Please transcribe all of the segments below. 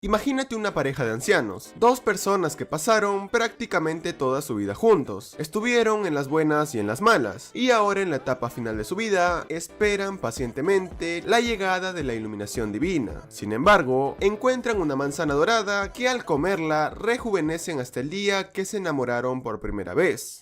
Imagínate una pareja de ancianos, dos personas que pasaron prácticamente toda su vida juntos, estuvieron en las buenas y en las malas, y ahora en la etapa final de su vida esperan pacientemente la llegada de la iluminación divina. Sin embargo, encuentran una manzana dorada que al comerla rejuvenecen hasta el día que se enamoraron por primera vez.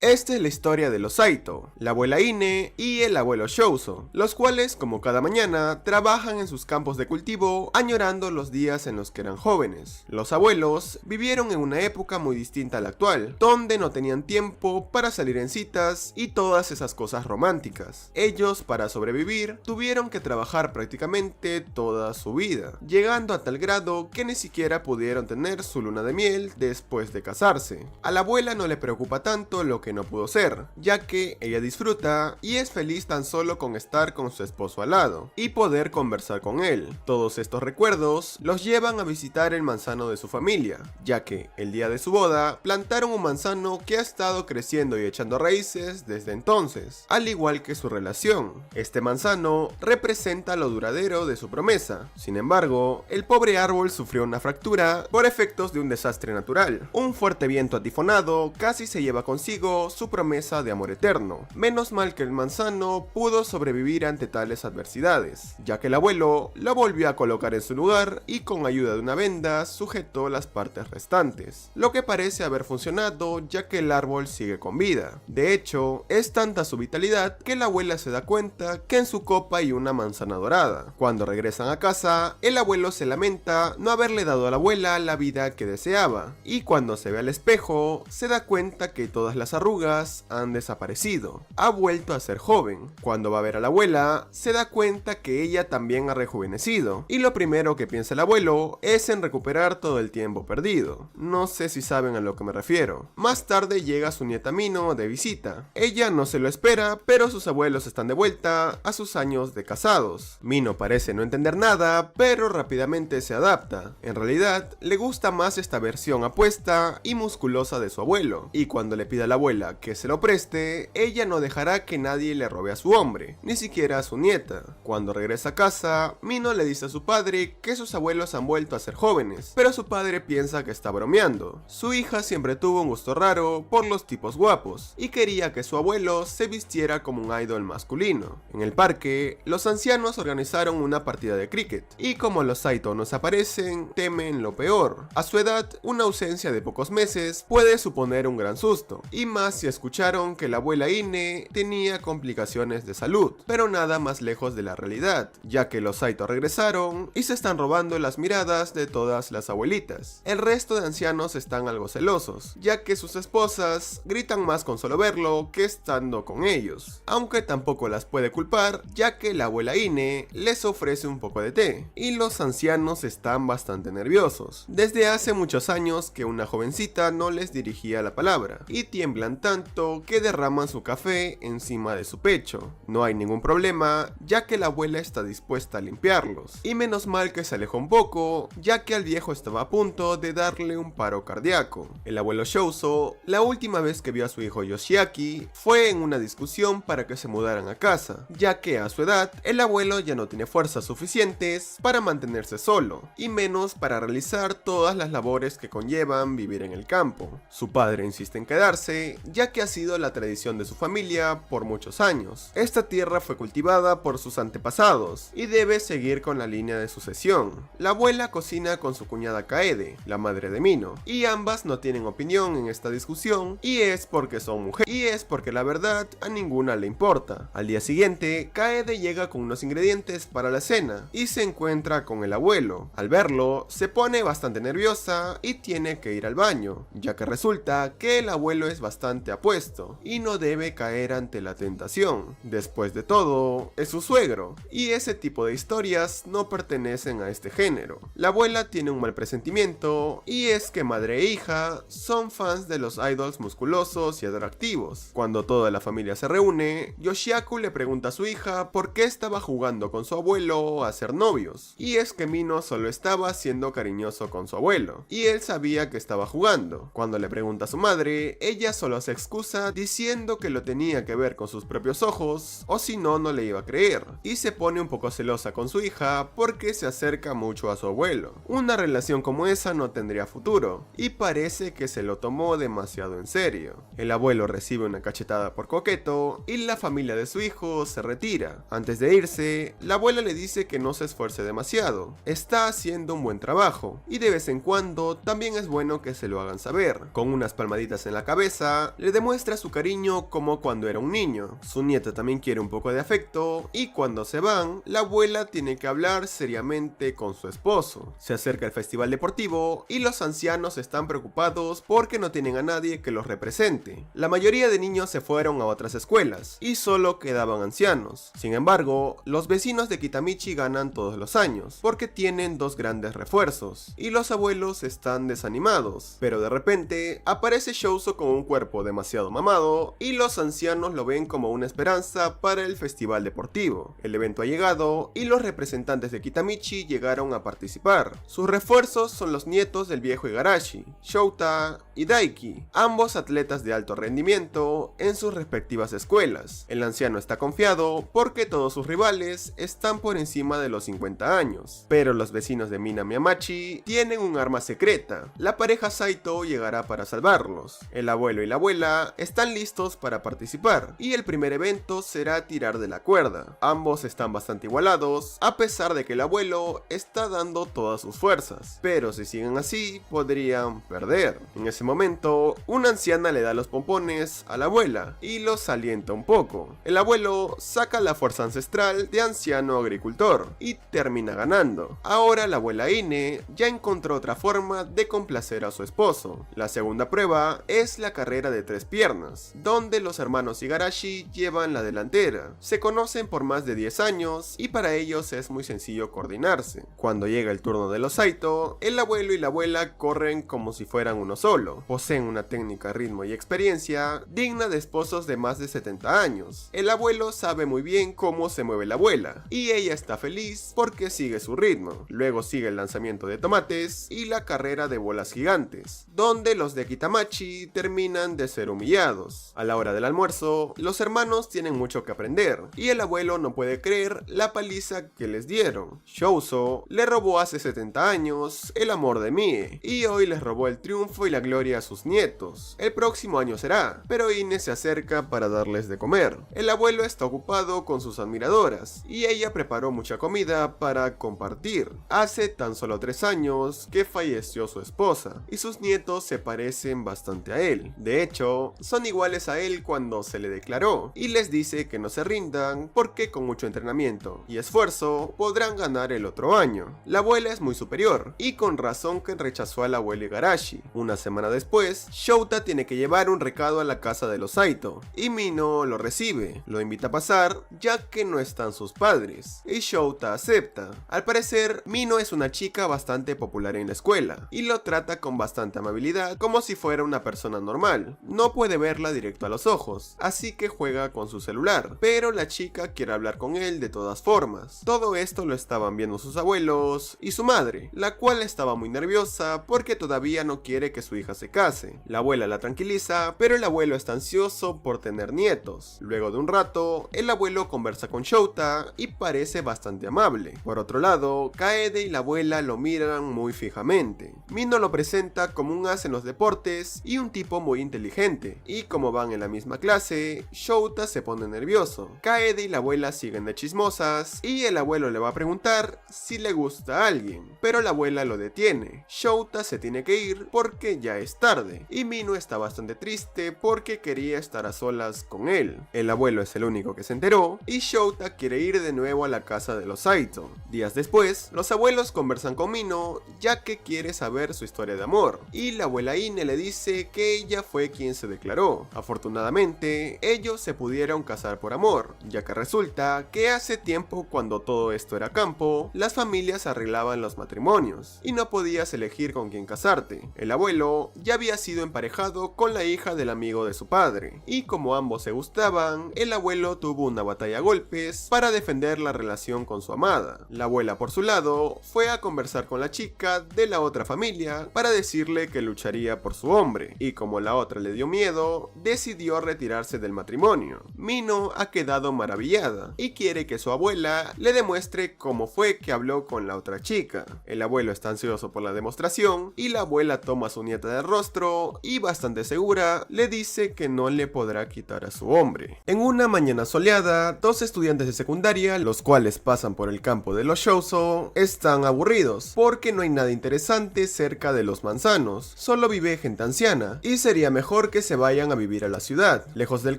Esta es la historia de los Saito, la abuela Ine y el abuelo Shouzo, los cuales, como cada mañana, trabajan en sus campos de cultivo añorando los días en los que eran jóvenes. Los abuelos vivieron en una época muy distinta a la actual, donde no tenían tiempo para salir en citas y todas esas cosas románticas. Ellos, para sobrevivir, tuvieron que trabajar prácticamente toda su vida, llegando a tal grado que ni siquiera pudieron tener su luna de miel después de casarse. A la abuela no le preocupa tanto lo que no pudo ser, ya que ella disfruta y es feliz tan solo con estar con su esposo al lado y poder conversar con él. Todos estos recuerdos los llevan a visitar el manzano de su familia, ya que el día de su boda plantaron un manzano que ha estado creciendo y echando raíces desde entonces, al igual que su relación. Este manzano representa lo duradero de su promesa. Sin embargo, el pobre árbol sufrió una fractura por efectos de un desastre natural. Un fuerte viento atifonado casi se lleva consigo su promesa de amor eterno. Menos mal que el manzano pudo sobrevivir ante tales adversidades, ya que el abuelo lo volvió a colocar en su lugar y con ayuda de una venda sujetó las partes restantes, lo que parece haber funcionado ya que el árbol sigue con vida. De hecho, es tanta su vitalidad que la abuela se da cuenta que en su copa hay una manzana dorada. Cuando regresan a casa, el abuelo se lamenta no haberle dado a la abuela la vida que deseaba, y cuando se ve al espejo, se da cuenta que todas las arrugas han desaparecido. Ha vuelto a ser joven. Cuando va a ver a la abuela, se da cuenta que ella también ha rejuvenecido, y lo primero que piensa el abuelo es en recuperar todo el tiempo perdido. No sé si saben a lo que me refiero. Más tarde llega su nieta Mino de visita. Ella no se lo espera, pero sus abuelos están de vuelta a sus años de casados. Mino parece no entender nada, pero rápidamente se adapta. En realidad, le gusta más esta versión apuesta y musculosa de su abuelo, y cuando le pide a la abuela que se lo preste, ella no dejará que nadie le robe a su hombre, ni siquiera a su nieta. Cuando regresa a casa, Mino le dice a su padre que sus abuelos han vuelto a ser jóvenes, pero su padre piensa que está bromeando. Su hija siempre tuvo un gusto raro por los tipos guapos, y quería que su abuelo se vistiera como un idol masculino. En el parque, los ancianos organizaron una partida de cricket, y como los Saito no se aparecen, temen lo peor. A su edad, una ausencia de pocos meses puede suponer un gran susto, y más si escucharon que la abuela Ine tenía complicaciones de salud, pero nada más lejos de la realidad, ya que los Saito regresaron y se están robando las miradas de todas las abuelitas. El resto de ancianos están algo celosos, ya que sus esposas gritan más con solo verlo que estando con ellos, aunque tampoco las puede culpar, ya que la abuela Ine les ofrece un poco de té, y los ancianos están bastante nerviosos. Desde hace muchos años que una jovencita no les dirigía la palabra, y tiemblan tanto que derraman su café encima de su pecho. No hay ningún problema, ya que la abuela está dispuesta a limpiarlos, y menos mal que se alejó un poco, ya que al viejo estaba a punto de darle un paro cardíaco. El abuelo Shouzo, la última vez que vio a su hijo Yoshiaki, fue en una discusión para que se mudaran a casa, ya que a su edad, el abuelo ya no tiene fuerzas suficientes para mantenerse solo, y menos para realizar todas las labores que conllevan vivir en el campo. Su padre insiste en quedarse, ya que ha sido la tradición de su familia por muchos años. Esta tierra fue cultivada por sus antepasados y debe seguir con la línea de sucesión. La abuela cocina con su cuñada Kaede, la madre de Mino, y ambas no tienen opinión en esta discusión, y es porque son mujeres, y es porque la verdad a ninguna le importa. Al día siguiente, Kaede llega con unos ingredientes para la cena y se encuentra con el abuelo. Al verlo, se pone bastante nerviosa y tiene que ir al baño, ya que resulta que el abuelo es bastante apuesto y no debe caer ante la tentación. Después de todo, es su suegro, y ese tipo de historias no pertenecen a este género. La abuela tiene un mal presentimiento, y es que madre e hija son fans de los idols musculosos y atractivos. Cuando toda la familia se reúne, Yoshiaku le pregunta a su hija por qué estaba jugando con su abuelo a ser novios, y es que Mino solo estaba siendo cariñoso con su abuelo, y él sabía que estaba jugando. Cuando le pregunta a su madre, ella solo se excusa diciendo que lo tenía que ver con sus propios ojos, o si no, no le iba a creer, y se pone un poco celosa con su hija porque se acerca mucho a su abuelo. Una relación como esa no tendría futuro, y parece que se lo tomó demasiado en serio. El abuelo recibe una cachetada por coqueto, y la familia de su hijo se retira. Antes de irse, la abuela le dice que no se esfuerce demasiado, está haciendo un buen trabajo, y de vez en cuando también es bueno que se lo hagan saber. Con unas palmaditas en la cabeza, le demuestra su cariño como cuando era un niño. Su nieta también quiere un poco de afecto, y cuando se van, la abuela tiene que hablar seriamente con su esposo. Se acerca el festival deportivo, y los ancianos están preocupados porque no tienen a nadie que los represente. La mayoría de niños se fueron a otras escuelas, y solo quedaban ancianos. Sin embargo, los vecinos de Kitamichi ganan todos los años, porque tienen dos grandes refuerzos, y los abuelos están desanimados. Pero de repente, aparece Shouzo con un cuerpo demasiado mamado, y los ancianos lo ven como una esperanza para el festival deportivo. El evento ha llegado, y los representantes de Kitamichi llegaron a participar. Sus refuerzos son los nietos del viejo Igarashi, Shouta y Daiki, ambos atletas de alto rendimiento en sus respectivas escuelas. El anciano está confiado porque todos sus rivales están por encima de los 50 años, pero los vecinos de Mina Miyamachi tienen un arma secreta. La pareja Saito llegará para salvarlos. El abuelo y la abuela están listos para participar, y el primer evento será tirar de la cuerda. Ambos están bastante igualados, a pesar de que el abuelo está dando todas sus fuerzas, pero si siguen así, podrían perder. En ese momento, una anciana le da los pompones a la abuela, y los alienta un poco. El abuelo saca la fuerza ancestral de anciano agricultor, y termina ganando. Ahora la abuela Ine ya encontró otra forma de complacer a su esposo. La segunda prueba es la carrera de 3 piernas, donde los hermanos Igarashi llevan la delantera. Se conocen por más de 10 años, y para ellos es muy sencillo coordinarse. Cuando llega el turno de los Saito, el abuelo y la abuela corren como si fueran uno solo. Poseen una técnica, ritmo y experiencia digna de esposos de más de 70 años. El abuelo sabe muy bien cómo se mueve la abuela, y ella está feliz porque sigue su ritmo. Luego sigue el lanzamiento de tomates y la carrera de bolas gigantes, donde los de Kitamachi terminan de ser humillados. A la hora del almuerzo, los hermanos tienen mucho que aprender, y el abuelo no puede creer la paliza que les dieron. Shouzo le robó hace 70 años el amor de Mie, y hoy les robó el triunfo y la gloria a sus nietos. El próximo año será, pero Ine se acerca para darles de comer. El abuelo está ocupado con sus admiradoras, y ella preparó mucha comida para compartir. Hace tan solo 3 años que falleció su esposa, y sus nietos se parecen bastante a él. De hecho, son iguales a él cuando se le declaró, y les dice que no se rindan porque con mucho entrenamiento y esfuerzo podrán ganar el otro año. La abuela es muy superior, y con razón que rechazó al abuelo Igarashi. Una semana después, Shouta tiene que llevar un recado a la casa de los Saito, y Mino lo recibe. Lo invita a pasar ya que no están sus padres, y Shouta acepta. Al parecer, Mino es una chica bastante popular en la escuela, y lo trata con bastante amabilidad como si fuera una persona normal. No puede verla directo a los ojos, así que juega con su celular, pero la chica quiere hablar con él de todas formas. Todo esto lo estaban viendo sus abuelos y su madre, la cual estaba muy nerviosa porque todavía no quiere que su hija se case. La abuela la tranquiliza, pero el abuelo está ansioso por tener nietos. Luego de un rato, el abuelo conversa con Shouta y parece bastante amable. Por otro lado, Kaede y la abuela lo miran muy fijamente. Mino lo presenta como un as en los deportes y un tipo muy inteligente, y como van en la misma clase, Shouta se pone nervioso. Kaede y la abuela siguen de chismosas, y el abuelo le va a preguntar si le gusta a alguien, pero la abuela lo detiene. Shouta se tiene que ir porque ya es tarde, y Mino está bastante triste porque quería estar a solas con él. El abuelo es el único que se enteró, y Shouta quiere ir de nuevo a la casa de los Saito. Días después, los abuelos conversan con Mino ya que quiere saber su historia de amor, y la abuela Ine le dice que ella fue quien se declaró. Afortunadamente, ellos se pudieron casar por amor, ya que resulta que hace tiempo, cuando todo esto era campo, las familias arreglaban los matrimonios, y no podías elegir con quién casarte. El abuelo ya había sido emparejado con la hija del amigo de su padre, y como ambos se gustaban, el abuelo tuvo una batalla a golpes para defender la relación con su amada. La abuela, por su lado, fue a conversar con la chica de la otra familia para decirle que lucharía por su hombre, y como la otra le le dio miedo, decidió retirarse del matrimonio. Mino ha quedado maravillada y quiere que su abuela le demuestre cómo fue que habló con la otra chica. El abuelo está ansioso por la demostración y la abuela toma a su nieta del rostro y, bastante segura, le dice que no le podrá quitar a su hombre. En una mañana soleada, dos estudiantes de secundaria, los cuales pasan por el campo de los Shouzo, están aburridos porque no hay nada interesante cerca de los manzanos, solo vive gente anciana y sería mejor que se vayan a vivir a la ciudad, lejos del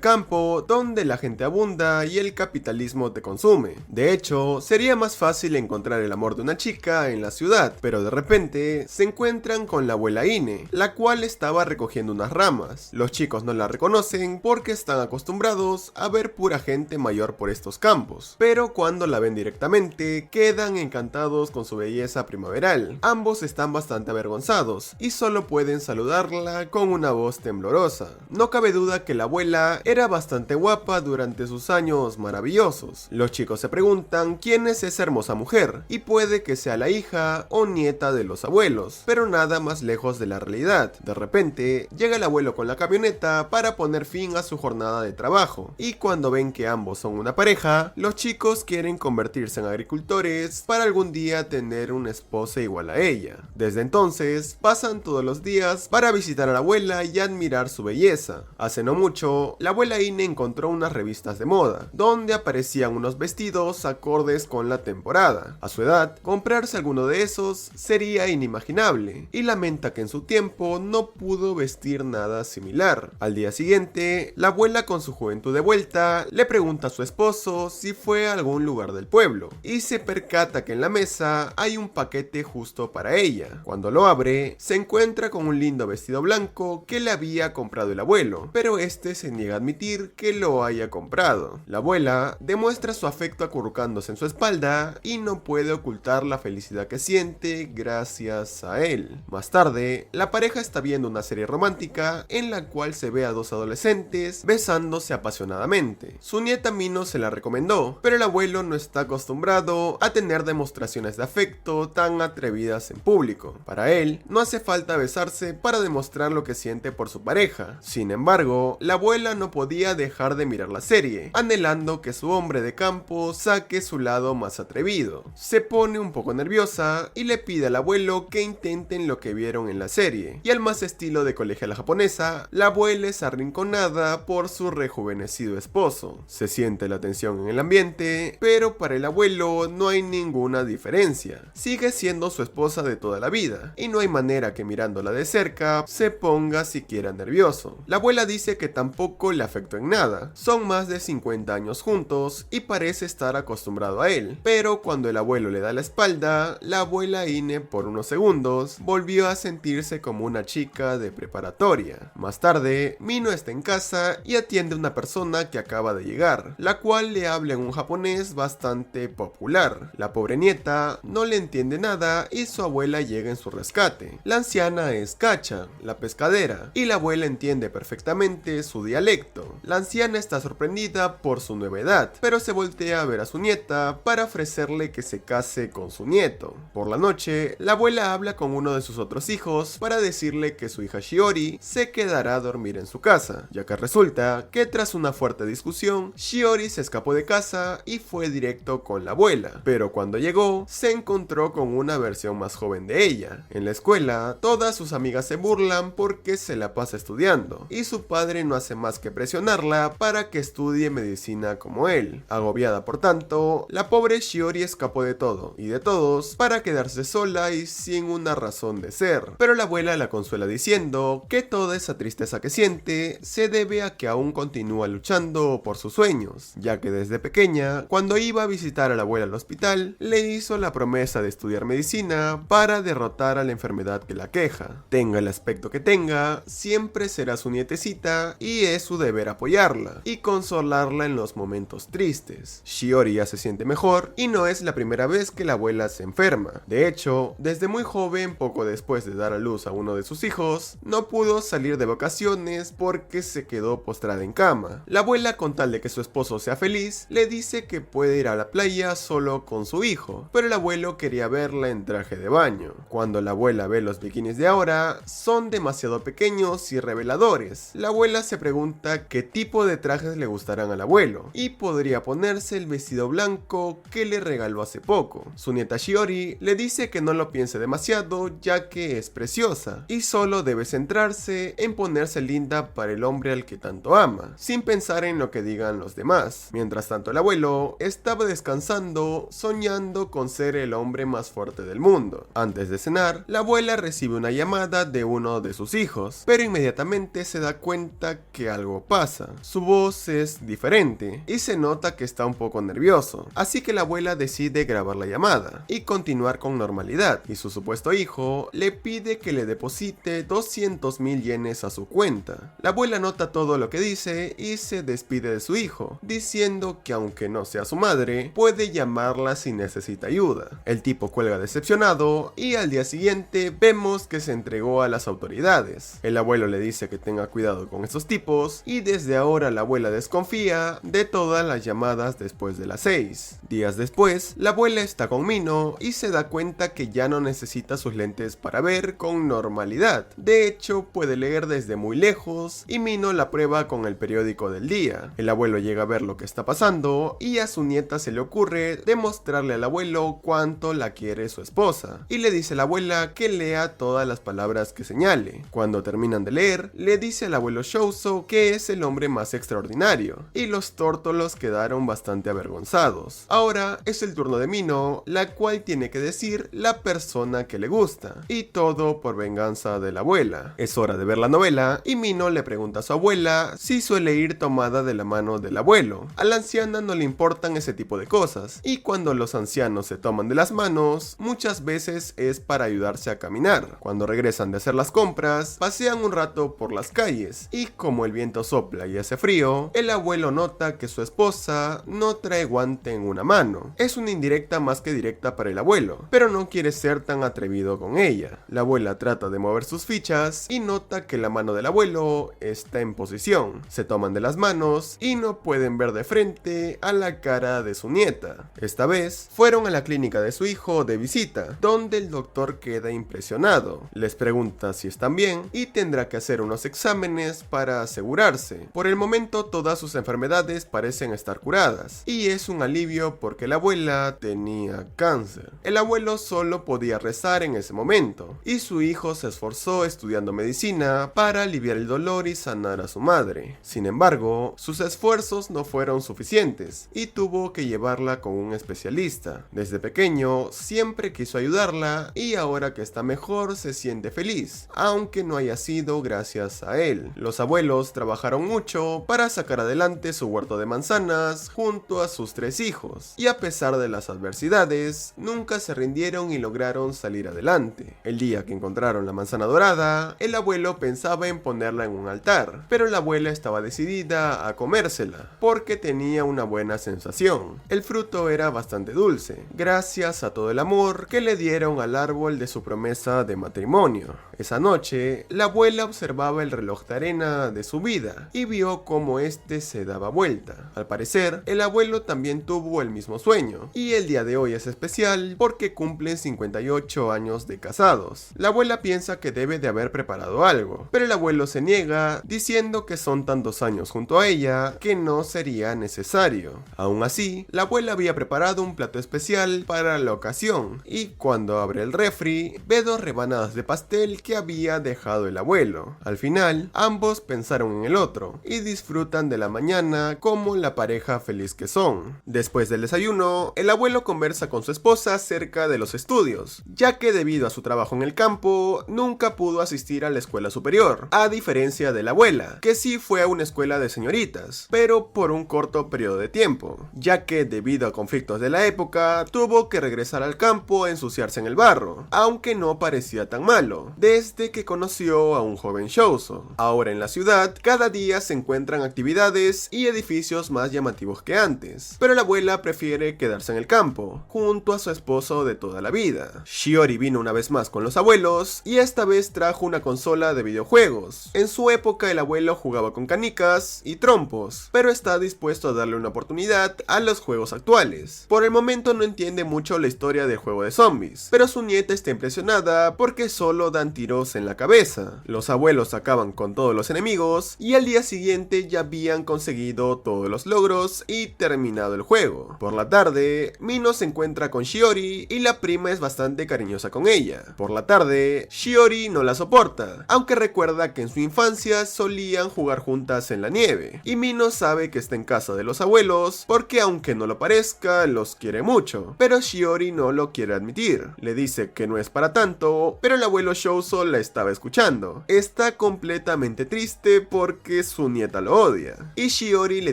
campo, donde la gente abunda y el capitalismo te consume. De hecho, sería más fácil encontrar el amor de una chica en la ciudad, pero de repente se encuentran con la abuela Ine, la cual estaba recogiendo unas ramas. Los chicos no la reconocen porque están acostumbrados a ver pura gente mayor por estos campos, pero cuando la ven directamente quedan encantados con su belleza primaveral. Ambos están bastante avergonzados y solo pueden saludarla con una voz temblorosa. No cabe duda que la abuela era bastante guapa durante sus años maravillosos. Los chicos se preguntan quién es esa hermosa mujer y puede que sea la hija o nieta de los abuelos, pero nada más lejos de la realidad. De repente llega el abuelo con la camioneta para poner fin a su jornada de trabajo y cuando ven que ambos son una pareja, los chicos quieren convertirse en agricultores para algún día tener una esposa igual a ella. Desde entonces pasan todos los días para visitar a la abuela y admirar su belleza. Hace no mucho, la abuela Ine encontró unas revistas de moda, donde aparecían unos vestidos acordes con la temporada. A su edad, comprarse alguno de esos sería inimaginable, y lamenta que en su tiempo no pudo vestir nada similar. Al día siguiente, la abuela, con su juventud de vuelta, le pregunta a su esposo si fue a algún lugar del pueblo, y se percata que en la mesa hay un paquete justo para ella. Cuando lo abre, se encuentra con un lindo vestido blanco que le había comprado el abuelo, pero este se niega a admitir que lo haya comprado. La abuela demuestra su afecto acurrucándose en su espalda y no puede ocultar la felicidad que siente gracias a él. Más tarde, la pareja está viendo una serie romántica en la cual se ve a dos adolescentes besándose apasionadamente. Su nieta Mino se la recomendó, pero el abuelo no está acostumbrado a tener demostraciones de afecto tan atrevidas en público. Para él, no hace falta besarse para demostrar lo que siente por su pareja. Sin embargo, la abuela no podía dejar de mirar la serie, anhelando que su hombre de campo saque su lado más atrevido. Se pone un poco nerviosa y le pide al abuelo que intenten lo que vieron en la serie, y al más estilo de colegiala japonesa, la abuela es arrinconada por su rejuvenecido esposo. Se siente la tensión en el ambiente, pero para el abuelo no hay ninguna diferencia. Sigue siendo su esposa de toda la vida, y no hay manera que mirándola de cerca se ponga siquiera nervioso. La abuela dice que tampoco le afectó en nada, son más de 50 años juntos y parece estar acostumbrado a él, pero cuando el abuelo le da la espalda, la abuela Ine por unos segundos volvió a sentirse como una chica de preparatoria. Más tarde, Mino está en casa y atiende a una persona que acaba de llegar, la cual le habla en un japonés bastante popular. La pobre nieta no le entiende nada y su abuela llega en su rescate. La anciana es Kacha, la pescadera, y la abuela entiende perfectamente su dialecto. La anciana está sorprendida por su nueva edad, pero se voltea a ver a su nieta para ofrecerle que se case con su nieto. Por la noche, la abuela habla con uno de sus otros hijos para decirle que su hija Shiori se quedará a dormir en su casa, ya que resulta que tras una fuerte discusión, Shiori se escapó de casa y fue directo con la abuela, pero cuando llegó, se encontró con una versión más joven de ella. En la escuela, todas sus amigas se burlan porque se la pasa estudiando, y su padre no hace más que presionarla para que estudie medicina como él. Agobiada por tanto, la pobre Shiori escapó de todo y de todos para quedarse sola y sin una razón de ser, pero la abuela la consuela diciendo que toda esa tristeza que siente se debe a que aún continúa luchando por sus sueños, ya que desde pequeña, cuando iba a visitar a la abuela al hospital, le hizo la promesa de estudiar medicina para derrotar a la enfermedad que la queja. Tenga el aspecto que tenga, siempre será su nietecita y es su deber apoyarla y consolarla en los momentos tristes. Shiori ya se siente mejor y no es la primera vez que la abuela se enferma. De hecho, desde muy joven, poco después de dar a luz a uno de sus hijos, no pudo salir de vacaciones porque se quedó postrada en cama. La abuela, con tal de que su esposo sea feliz, le dice que puede ir a la playa solo con su hijo, pero el abuelo quería verla en traje de baño. Cuando la abuela ve los bikinis de ahora, son demasiado pequeños y y reveladores. La abuela se pregunta qué tipo de trajes le gustarán al abuelo, y podría ponerse el vestido blanco que le regaló hace poco. Su nieta Shiori le dice que no lo piense demasiado ya que es preciosa, y solo debe centrarse en ponerse linda para el hombre al que tanto ama, sin pensar en lo que digan los demás. Mientras tanto el abuelo estaba descansando, soñando con ser el hombre más fuerte del mundo. Antes de cenar, la abuela recibe una llamada de uno de sus hijos, pero inmediatamente se da cuenta que algo pasa. Su voz es diferente y se nota que está un poco nervioso, así que la abuela decide grabar la llamada y continuar con normalidad, y su supuesto hijo le pide que le deposite 200.000 yenes a su cuenta. La abuela nota todo lo que dice y se despide de su hijo, diciendo que aunque no sea su madre, puede llamarla si necesita ayuda. El tipo cuelga decepcionado y al día siguiente vemos que se entregó a las autoridades. El abuelo le dice que tenga cuidado con estos tipos y desde ahora la abuela desconfía de todas las llamadas después de las 6. Días después, la abuela está con Mino y se da cuenta que ya no necesita sus lentes para ver con normalidad. De hecho, puede leer desde muy lejos y Mino la prueba con el periódico del día. El abuelo llega a ver lo que está pasando y a su nieta se le ocurre demostrarle al abuelo cuánto la quiere su esposa, y le dice a la abuela que lea todas las palabras que señale. Cuando terminan de leer, le dice al abuelo Shouzo que es el hombre más extraordinario, y los tórtolos quedaron bastante avergonzados. Ahora es el turno de Mino, la cual tiene que decir la persona que le gusta, y todo por venganza de la abuela. Es hora de ver la novela y Mino le pregunta a su abuela si suele ir tomada de la mano del abuelo. A la anciana no le importan ese tipo de cosas, y cuando los ancianos se toman de las manos, muchas veces es para ayudarse a caminar. Cuando regresan de hacer las compras, pasean un rato por las calles, y como el viento sopla y hace frío, el abuelo nota que su esposa no trae guante en una mano. Es una indirecta más que directa para el abuelo, pero no quiere ser tan atrevido con ella. La abuela trata de mover sus fichas y nota que la mano del abuelo está en posición. Se toman de las manos y no pueden ver de frente a la cara de su nieta. Esta vez fueron a la clínica de su hijo de visita, donde el doctor queda impresionado. Les pregunta si están bien y tendrá que hacer unos exámenes para asegurarse. Por el momento todas sus enfermedades parecen estar curadas, y es un alivio porque la abuela tenía cáncer. El abuelo solo podía rezar en ese momento, y su hijo se esforzó estudiando medicina para aliviar el dolor y sanar a su madre. Sin embargo, sus esfuerzos no fueron suficientes, y tuvo que llevarla con un especialista. Desde pequeño siempre quiso ayudarla, y ahora que está mejor se siente feliz, aunque no haya sido gracias a él. Los abuelos trabajaron mucho para sacar adelante su huerto de manzanas junto a sus 3 hijos, y a pesar de las adversidades, nunca se rindieron y lograron salir adelante. El día que encontraron la manzana dorada, el abuelo pensaba en ponerla en un altar, pero la abuela estaba decidida a comérsela, porque tenía una buena sensación. El fruto era bastante dulce, gracias a todo el amor que le dieron al árbol de su promesa de matrimonio. Esa noche, la abuela observaba el reloj de arena de su vida y vio cómo este se daba vuelta. Al parecer, el abuelo también tuvo el mismo sueño, y el día de hoy es especial porque cumplen 58 años de casados. La abuela piensa que debe de haber preparado algo, pero el abuelo se niega, diciendo que son tantos años junto a ella que no sería necesario. Aún así, la abuela había preparado un plato especial para la ocasión, y cuando abre el refri, ve 2 rebanadas de pastel que había dejado el abuelo. Al final, ambos pensaron en el otro, y disfrutan de la mañana como la pareja feliz que son. Después del desayuno, el abuelo conversa con su esposa acerca de los estudios, ya que debido a su trabajo en el campo, nunca pudo asistir a la escuela superior, a diferencia de la abuela, que sí fue a una escuela de señoritas, pero por un corto periodo de tiempo, ya que debido a conflictos de la época, tuvo que regresar al campo a ensuciarse en el barro, aunque no parecía tan malo, desde que conoció a un joven Shouzo. Ahora en la ciudad, cada día se encuentran actividades y edificios más llamativos que antes, pero la abuela prefiere quedarse en el campo, junto a su esposo de toda la vida. Shiori vino una vez más con los abuelos, y esta vez trajo una consola de videojuegos. En su época el abuelo jugaba con canicas y trompos, pero está dispuesto a darle una oportunidad a los juegos actuales. Por el momento no entiende mucho la historia del juego de zombies, pero su nieta está impresionada porque solo dan tiros en la cabeza. Los abuelos abuelos acaban con todos los enemigos y al día siguiente ya habían conseguido todos los logros y terminado el juego. Por la tarde, Mino se encuentra con Shiori y la prima es bastante cariñosa con ella. Por la tarde, Shiori no la soporta, aunque recuerda que en su infancia solían jugar juntas en la nieve, y Mino sabe que está en casa de los abuelos porque aunque no lo parezca, los quiere mucho, pero Shiori no lo quiere admitir. Le dice que no es para tanto, pero el abuelo Shouzo la estaba escuchando. Está completamente triste porque su nieta lo odia, y Shiori le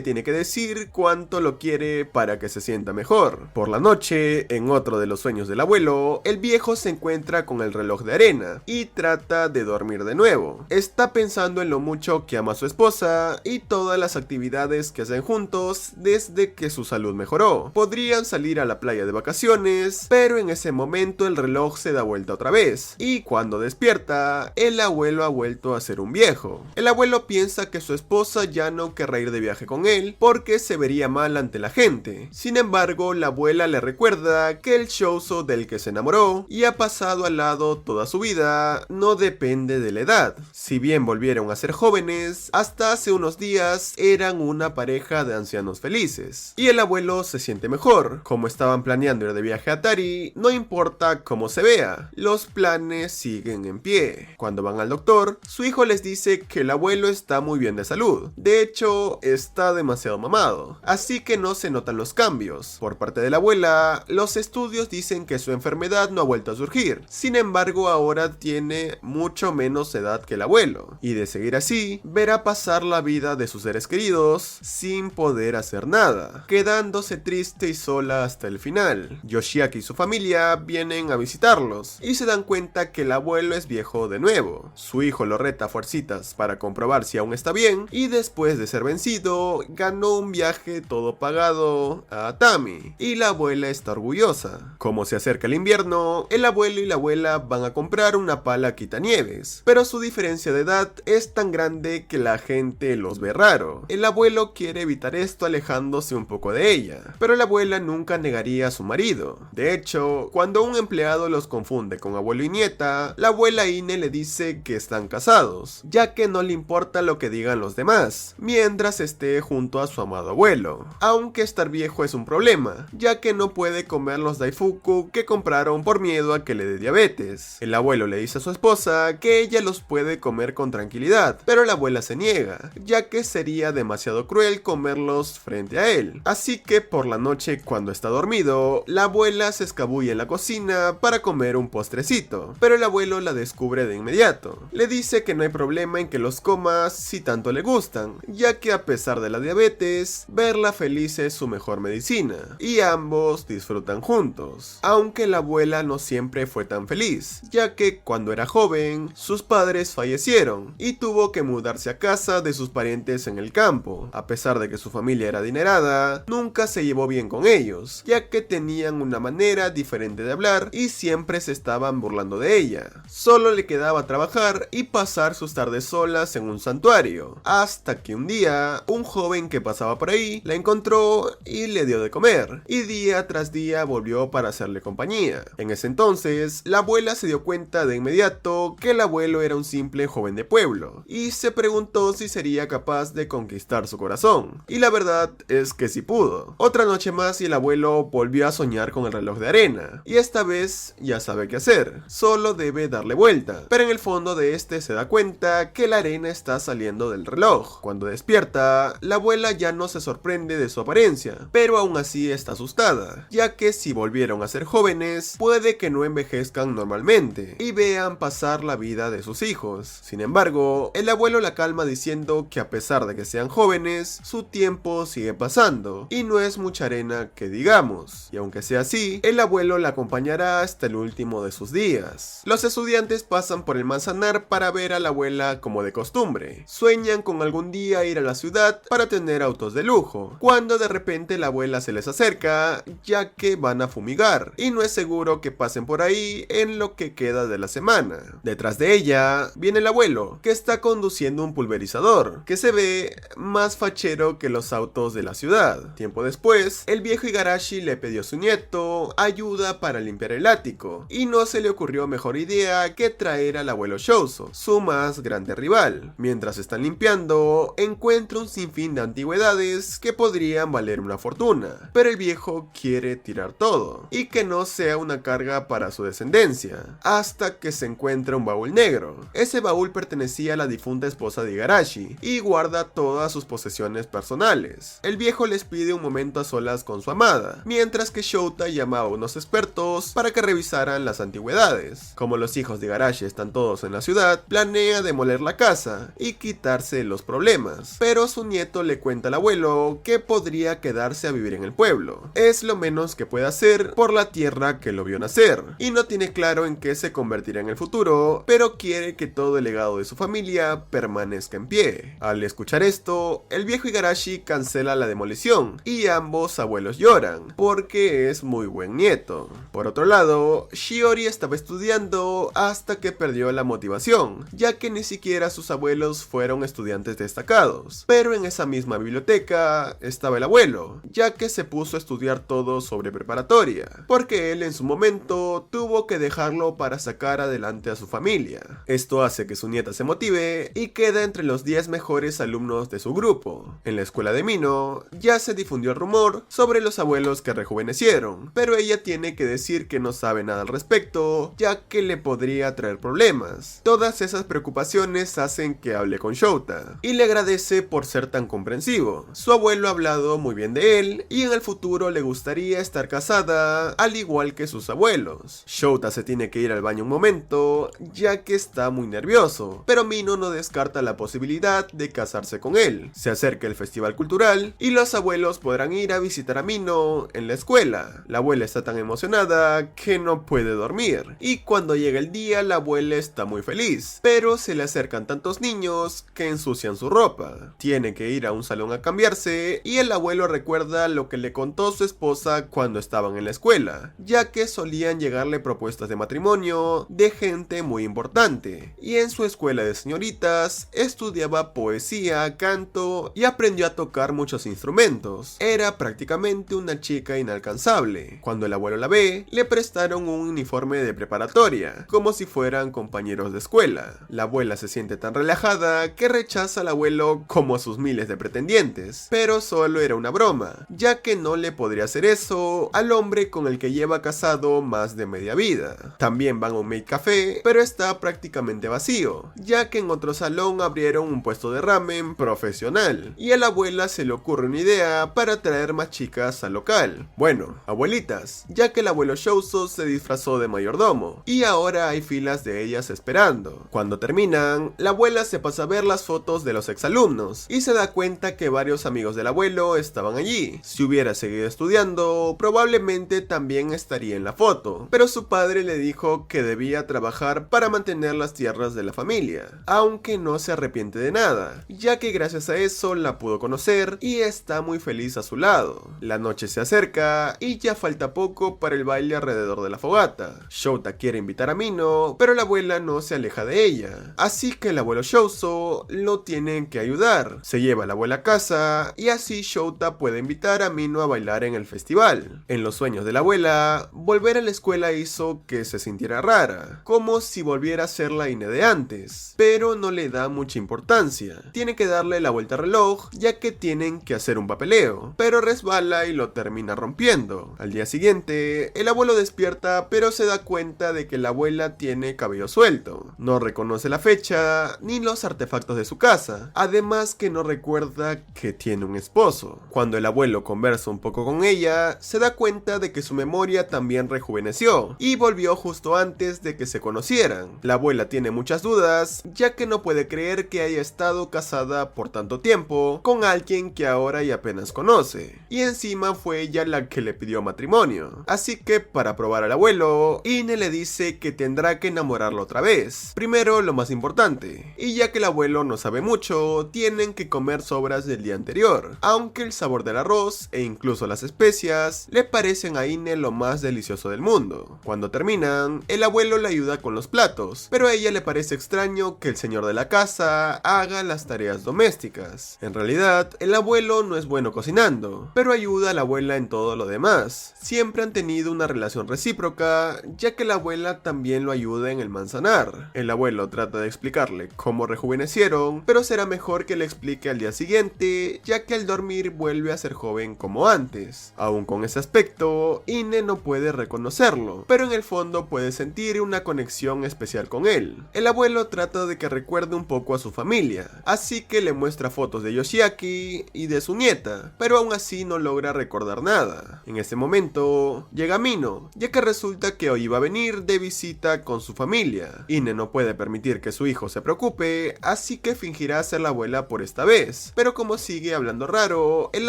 tiene que decir cuánto lo quiere para que se sienta mejor. Por la noche, en otro de los sueños del abuelo, el viejo se encuentra con el reloj de arena y trata de dormir de nuevo. Está pensando en lo mucho que ama a su esposa y todas las actividades que hacen juntos desde que su salud mejoró. Podrían salir a la playa de vacaciones, pero en ese momento el reloj se da vuelta otra vez, y cuando despierta, el abuelo ha vuelto a ser un viejo. El abuelo piensa que su esposa ya no querrá ir de viaje con él porque se vería mal ante la gente. Sin embargo, la abuela le recuerda que el Shouzo del que se enamoró y ha pasado al lado toda su vida no depende de la edad. Si bien volvieron a ser jóvenes, hasta hace unos días eran una pareja de ancianos felices. Y el abuelo se siente mejor. Como estaban planeando ir de viaje a Tari, no importa cómo se vea, los planes siguen en pie. Cuando van al doctor, su hijo les dice que el abuelo está muy bien de salud. De hecho, está demasiado mamado, así que no se notan los cambios. Por parte de la abuela, los estudios dicen que su enfermedad no ha vuelto a surgir. Sin embargo, ahora tiene mucho menos edad que el abuelo, y de seguir así, verá pasar la vida de sus seres queridos sin poder hacer nada, quedándose triste y sola hasta el final. Yoshiaki y su familia vienen a visitarlos y se dan cuenta que el abuelo es viejo de nuevo. Su hijo lo reta a fuercitas para comprobar si aún está bien, y después de ser vencido, ganó un viaje todo pagado a Atami, y la abuela está orgullosa. Como se acerca el invierno, el abuelo y la abuela van a comprar una pala quitanieves, pero su diferencia de edad es tan grande que la gente los ve raro. El abuelo quiere evitar esto alejándose un poco de ella, pero la abuela nunca negaría a su marido. De hecho, cuando un empleado los confunde con abuelo y nieta, la abuela Ine le dice que están casados, ya que no le importa lo que digan los demás, mientras esté junto a su amado abuelo. Aunque estar viejo es un problema, ya que no puede comer los daifuku que compraron por miedo a que le dé diabetes. El abuelo le dice a su esposa que ella los puede comer con tranquilidad, pero la abuela se niega, ya que sería demasiado cruel comerlos frente a él. Así que por la noche, cuando está dormido, la abuela se escabulle en la cocina para comer un postrecito, pero el abuelo la descubre de inmediato. Le dice que no hay problema en que los coma si tanto le gustan, ya que a pesar de la diabetes, verla feliz es su mejor medicina, y ambos disfrutan juntos. Aunque la abuela no siempre fue tan feliz, ya que cuando era joven, sus padres fallecieron y tuvo que mudarse a casa de sus parientes en el campo. A pesar de que su familia era adinerada, nunca se llevó bien con ellos, ya que tenían una manera diferente de hablar y siempre se estaban burlando de ella. Solo le quedaba trabajar y pasar sus tardes solas en un santuario, hasta que un día, un joven que pasaba por ahí la encontró y le dio de comer, y día tras día volvió para hacerle compañía. En ese entonces, la abuela se dio cuenta de inmediato que el abuelo era un simple joven de pueblo, y se preguntó si sería capaz de conquistar su corazón, y la verdad es que sí pudo. Otra noche más y el abuelo volvió a soñar con el reloj de arena, y esta vez ya sabe qué hacer, solo debe darle vuelta, pero en el fondo de este se da cuenta que la arena está saliendo del reloj. Cuando despierta, la abuela ya no se sorprende de su apariencia, pero aún así está asustada, ya que si volvieron a ser jóvenes, puede que no envejezcan normalmente y vean pasar la vida de sus hijos. Sin embargo, el abuelo la calma diciendo que a pesar de que sean jóvenes, su tiempo sigue pasando y no es mucha arena que digamos, y aunque sea así, el abuelo la acompañará hasta el último de sus días. Los estudiantes pasan por el manzanar para ver a la abuela como de costumbre. Sueñan con algún día ir a la ciudad para tener autos de lujo, cuando de repente la abuela se les acerca, ya que van a fumigar, y no es seguro que pasen por ahí en lo que queda de la semana. Detrás de ella viene el abuelo, que está conduciendo un pulverizador, que se ve más fachero que los autos de la ciudad. Tiempo después, el viejo Igarashi le pidió a su nieto ayuda para limpiar el ático, y no se le ocurrió mejor idea que traer al abuelo Shouzo, su más grande rival. Mientras están limpiando, encuentra un sinfín de antigüedades que podrían valer una fortuna, pero el viejo quiere tirar todo y que no sea una carga para su descendencia, hasta que se encuentra un baúl negro. Ese baúl pertenecía a la difunta esposa de Igarashi y guarda todas sus posesiones personales. El viejo les pide un momento a solas con su amada, mientras que Shouta llama a unos expertos para que revisaran las antigüedades. Como los hijos de Igarashi están todos en la ciudad, planea demoler la casa y quitarse los problemas, pero su nieto le cuenta al abuelo que podría quedarse a vivir en el pueblo. Es lo menos que puede hacer por la tierra que lo vio nacer, y no tiene claro en qué se convertirá en el futuro, pero quiere que todo el legado de su familia permanezca en pie. Al escuchar esto, el viejo Igarashi cancela la demolición, y ambos abuelos lloran, porque es muy buen nieto. Por otro lado, Shiori estaba estudiando hasta que perdió la motivación, ya que ni siquiera sus abuelos fueron estudiantes destacados. Pero en esa misma biblioteca estaba el abuelo, ya que se puso a estudiar todo sobre preparatoria, porque él en su momento tuvo que dejarlo para sacar adelante a su familia. Esto hace que su nieta se motive y queda entre los 10 mejores alumnos de su grupo. En la escuela de Mino ya se difundió el rumor sobre los abuelos que rejuvenecieron, pero ella tiene que decir que no sabe nada al respecto, ya que le podría traer problemas. Todas esas preocupaciones hacen que hable con Shouta y le agradece por ser tan comprensivo. Su abuelo ha hablado muy bien de él y en el futuro le gustaría estar casada al igual que sus abuelos. Shouta se tiene que ir al baño un momento, ya que está muy nervioso, pero Mino no descarta la posibilidad de casarse con él. Se acerca el festival cultural y los abuelos podrán ir a visitar a Mino en la escuela. La abuela está tan emocionada que no puede dormir, y cuando llega el día la abuela está muy feliz, pero se le acercan tantos niños que ensucian su ropa. Tiene que ir a un salón a cambiarse y el abuelo recuerda lo que le contó su esposa cuando estaban en la escuela, ya que solían llegarle propuestas de matrimonio de gente muy importante, y en su escuela de señoritas estudiaba poesía, canto y aprendió a tocar muchos instrumentos. Era prácticamente una chica inalcanzable. Cuando el abuelo la ve, le prestaron un uniforme de preparatoria, como si fueran compañeros de escuela. La abuela se siente tan relajada que rechaza al abuelo como a sus miles de pretendientes, pero solo era una broma, ya que no le podría hacer eso al hombre con el que lleva casado más de media vida. También van a un maid café, pero está prácticamente vacío, ya que en otro salón abrieron un puesto de ramen profesional, y a la abuela se le ocurre una idea para traer más chicas al local. Bueno, abuelitas, ya que el abuelo Shouzo se disfrazó de mayordomo, y ahora hay filas de ellas esperando. Cuando terminan, la abuela se pasa a ver las fotos de los exalumnos, y se da cuenta que varios amigos del abuelo estaban allí. Si hubiera seguido estudiando, probablemente también estaría en la foto, pero su padre le dijo que debía trabajar para mantener las tierras de la familia, aunque no se arrepiente de nada, ya que gracias a eso la pudo conocer y está muy feliz a su lado. La noche se acerca y ya falta poco para el baile alrededor de la fogata. Shouta quiere invitar a Mino, pero la abuela no se aleja de ella, así que el abuelo Shouzo lo tiene que ayudar. Se lleva a la abuela a casa y así Shouta puede invitar a Mino a bailar en el festival. En los sueños de la abuela, volver a la escuela hizo que se sintiera rara, como si volviera a ser la Ine de antes, pero no le da mucha importancia. Tiene que darle la vuelta al reloj, ya que tienen que hacer un papeleo, pero resbala y lo termina rompiendo. Al día siguiente, el abuelo despierta, pero se da cuenta de que la abuela tiene cabello suelto. No reconoce la fecha ni los artefactos de su casa, además que no recuerda que tiene un esposo. Cuando el abuelo conversa un poco con ella, se da cuenta de que su memoria también rejuveneció y volvió justo antes de que se conocieran. La abuela tiene muchas dudas, ya que no puede creer que haya estado casada por tanto tiempo con alguien que ahora y apenas conoce, y encima fue ella la que le pidió matrimonio. Así que para probar al abuelo, Ine le dice que tendrá que enamorarlo otra vez. Primero lo más importante, y ya que el abuelo no sabe mucho, tienen que comer sobras del día anterior, aunque el sabor del arroz e incluso las especias le parecen a Ine lo más delicioso del mundo. Cuando terminan, el abuelo le ayuda con los platos, pero a ella le parece extraño que el señor de la casa haga las tareas domésticas. En realidad, el abuelo no es bueno cocinando, pero ayuda a la abuela en todo lo demás. Siempre han tenido una relación recíproca, ya que la abuela también lo ayuda en el manzanar. El abuelo abuelo trata de explicarle cómo rejuvenecieron, pero será mejor que le explique al día siguiente, ya que al dormir vuelve a ser joven como antes. Aún con ese aspecto, Ine no puede reconocerlo, pero en el fondo puede sentir una conexión especial con él. El abuelo trata de que recuerde un poco a su familia, así que le muestra fotos de Yoshiaki y de su nieta, pero aún así no logra recordar nada. En ese momento llega Mino, ya que resulta que hoy iba a venir de visita con su familia. Ine no puede permitir que su hijo se preocupe, así que fingirá ser la abuela por esta vez, pero como sigue hablando raro, el